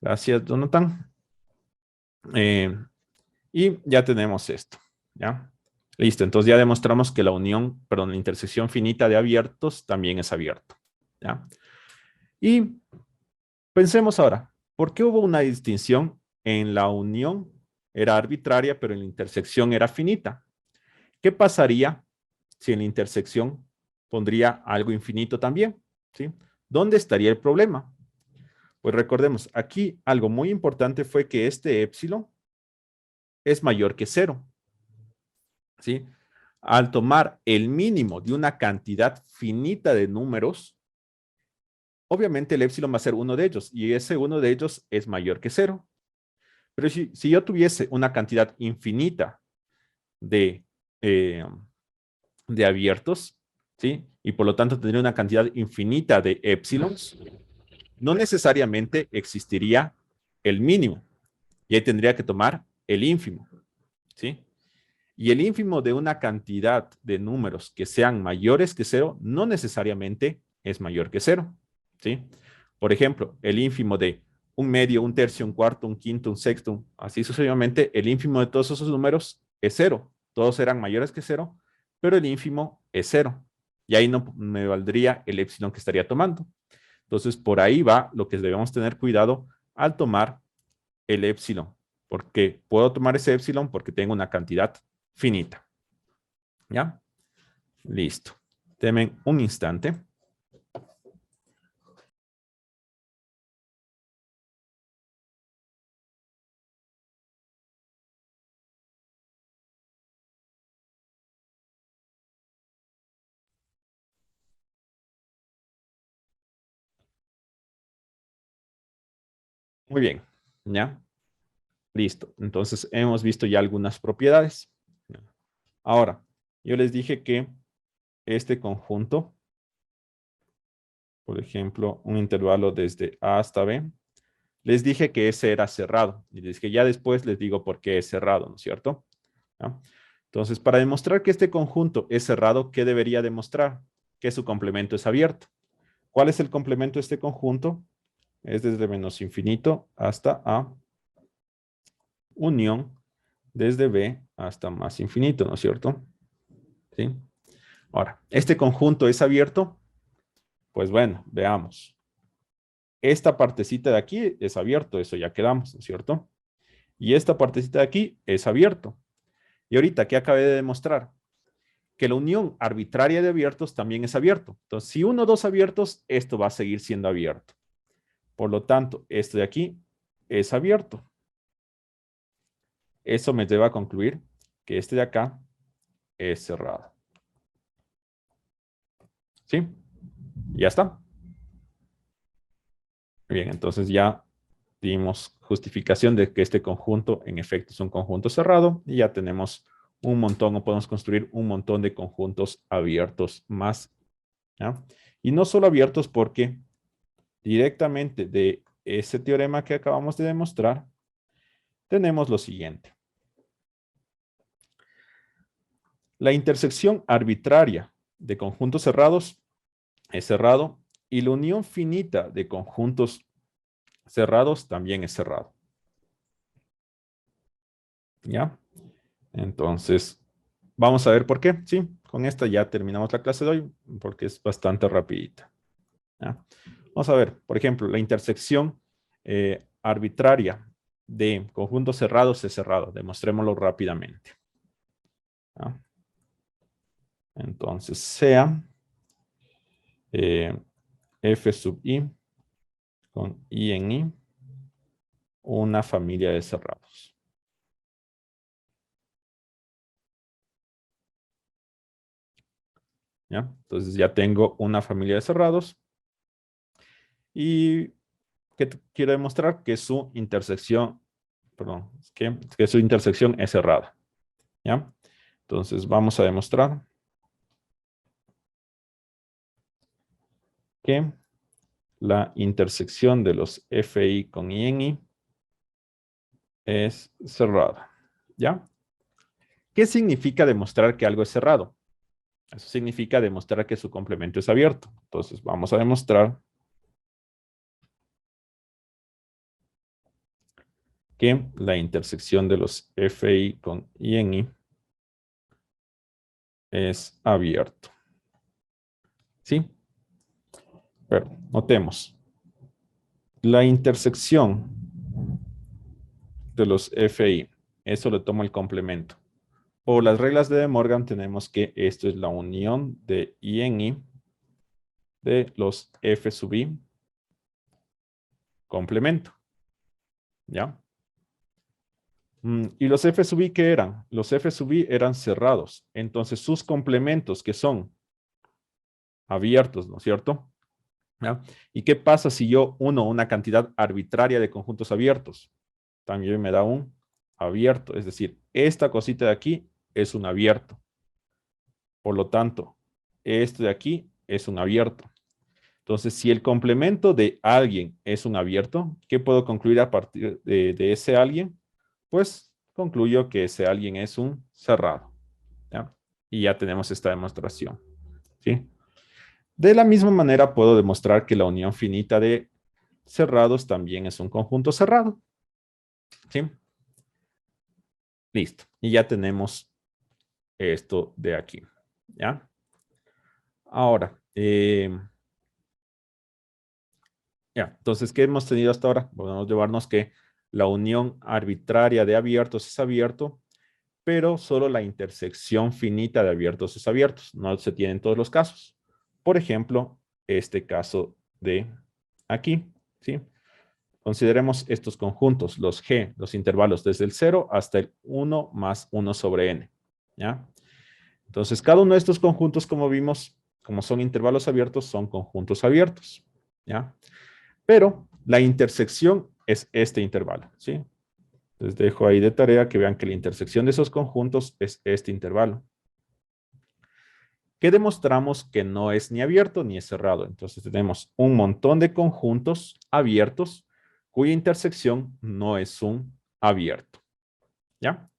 Gracias, Jonathan. Y ya tenemos esto. ¿Ya? Listo, entonces ya demostramos que la unión, perdón, la intersección finita de abiertos también es abierto. ¿Ya? Y pensemos ahora, ¿por qué hubo una distinción en la unión? Era arbitraria, pero en la intersección era finita. ¿Qué pasaría si en la intersección pondría algo infinito también? ¿Sí? ¿Dónde estaría el problema? Pues recordemos, aquí algo muy importante fue que este epsilon es mayor que 0. ¿Sí? Al tomar el mínimo de una cantidad finita de números, obviamente el epsilon va a ser uno de ellos y ese uno de ellos es mayor que 0. Pero si yo tuviese una cantidad infinita de, eh, de abiertos, ¿sí? Y por lo tanto tendría una cantidad infinita de epsilons, no necesariamente existiría el mínimo. Y ahí tendría que tomar el ínfimo, ¿sí? Y el ínfimo de una cantidad de números que sean mayores que 0 no necesariamente es mayor que 0, ¿sí? Por ejemplo, el ínfimo de un medio, un tercio, un cuarto, un quinto, un sexto, así sucesivamente, el ínfimo de todos esos números es 0. Todos eran mayores que 0, pero el ínfimo es 0. Y ahí no me valdría el epsilon que estaría tomando. Entonces, por ahí va lo que debemos tener cuidado al tomar el epsilon, porque puedo tomar ese epsilon porque tengo una cantidad finita. ¿Ya? Listo. Denme un instante. Muy bien. ¿Ya? Listo. Entonces, hemos visto ya algunas propiedades. Ahora, yo les dije que este conjunto, por ejemplo, un intervalo desde A hasta B, les dije que ese era cerrado. Y les dije, ya después les digo por qué es cerrado, ¿no es cierto? ¿Ya? Entonces, para demostrar que este conjunto es cerrado, ¿qué debería demostrar? Que su complemento es abierto. ¿Cuál es el complemento de este conjunto? Es desde menos infinito hasta A, unión desde B hasta más infinito, ¿no es cierto? ¿Sí? Ahora, ¿este conjunto es abierto? Pues bueno, veamos. Esta partecita de aquí es abierto, eso ya quedamos, ¿no es cierto? Y esta partecita de aquí es abierto. Y ahorita, ¿qué acabé de demostrar? Que la unión arbitraria de abiertos también es abierto. Entonces, si uno o dos abiertos, esto va a seguir siendo abierto. Por lo tanto, esto de aquí es abierto. Eso me lleva a concluir que este de acá es cerrado. ¿Sí? Ya está. Bien, entonces ya dimos justificación de que este conjunto en efecto es un conjunto cerrado y ya tenemos un montón o podemos construir un montón de conjuntos abiertos más. ¿Ya? Y no solo abiertos porque directamente de ese teorema que acabamos de demostrar tenemos lo siguiente. La intersección arbitraria de conjuntos cerrados es cerrado y la unión finita de conjuntos cerrados también es cerrado. ¿Ya? Entonces, vamos a ver por qué. Sí, con esta ya terminamos la clase de hoy porque es bastante rapidita. ¿Ya? Vamos a ver, por ejemplo, la intersección arbitraria de conjuntos cerrados es cerrado. Demostrémoslo rápidamente. ¿Ya? Entonces, sea f sub i con i en i una familia de cerrados. ¿Ya? Entonces ya tengo una familia de cerrados. Y que quiero demostrar que su intersección, perdón, que su intersección es cerrada. ¿Ya? Entonces vamos a demostrar que la intersección de los FI con I en I es cerrada. ¿Ya? ¿Qué significa demostrar que algo es cerrado? Eso significa demostrar que su complemento es abierto. Entonces vamos a demostrar que la intersección de los FI con I en I es abierto. ¿Sí? Pero notemos, la intersección de los FI, eso le tomo el complemento. Por las reglas de De Morgan tenemos que esto es la unión de I en I de los F sub I complemento. ¿Ya? ¿Y los F sub I qué eran? Los F sub I eran cerrados. Entonces sus complementos que son abiertos, ¿no es cierto? ¿Ya? ¿Y qué pasa si yo uno una cantidad arbitraria de conjuntos abiertos? También me da un abierto. Es decir, esta cosita de aquí es un abierto. Por lo tanto, esto de aquí es un abierto. Entonces, si el complemento de alguien es un abierto, ¿qué puedo concluir a partir de ese alguien? Pues concluyo que ese alguien es un cerrado. ¿Ya? Y ya tenemos esta demostración. ¿Sí? De la misma manera puedo demostrar que la unión finita de cerrados también es un conjunto cerrado. ¿Sí? Listo. Y ya tenemos esto de aquí. ¿Ya? Ahora, ya, entonces, ¿qué hemos tenido hasta ahora? Podemos llevarnos que la unión arbitraria de abiertos es abierto, pero solo la intersección finita de abiertos es abiertos. No se tiene en todos los casos. Por ejemplo, este caso de aquí, ¿sí? Consideremos estos conjuntos, los G, los intervalos desde el 0 hasta el 1 más 1 sobre n, ¿ya? Entonces, cada uno de estos conjuntos, como vimos, como son intervalos abiertos, son conjuntos abiertos, ¿ya? Pero la intersección es este intervalo, ¿sí? Les dejo ahí de tarea que vean que la intersección de esos conjuntos es este intervalo. Que demostramos que no es ni abierto ni es cerrado. Entonces tenemos un montón de conjuntos abiertos cuya intersección no es un abierto. ¿Ya?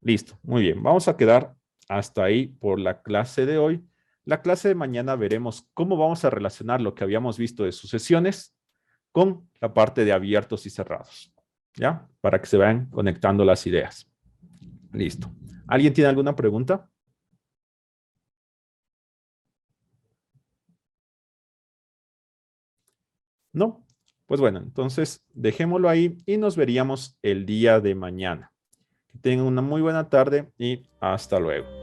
Listo, muy bien. Vamos a quedar hasta ahí por la clase de hoy. La clase de mañana veremos cómo vamos a relacionar lo que habíamos visto de sucesiones con la parte de abiertos y cerrados. ¿Ya? Para que se vayan conectando las ideas. Listo. ¿Alguien tiene alguna pregunta? ¿No? Pues bueno, entonces dejémoslo ahí y nos veríamos el día de mañana. Que tengan una muy buena tarde y hasta luego.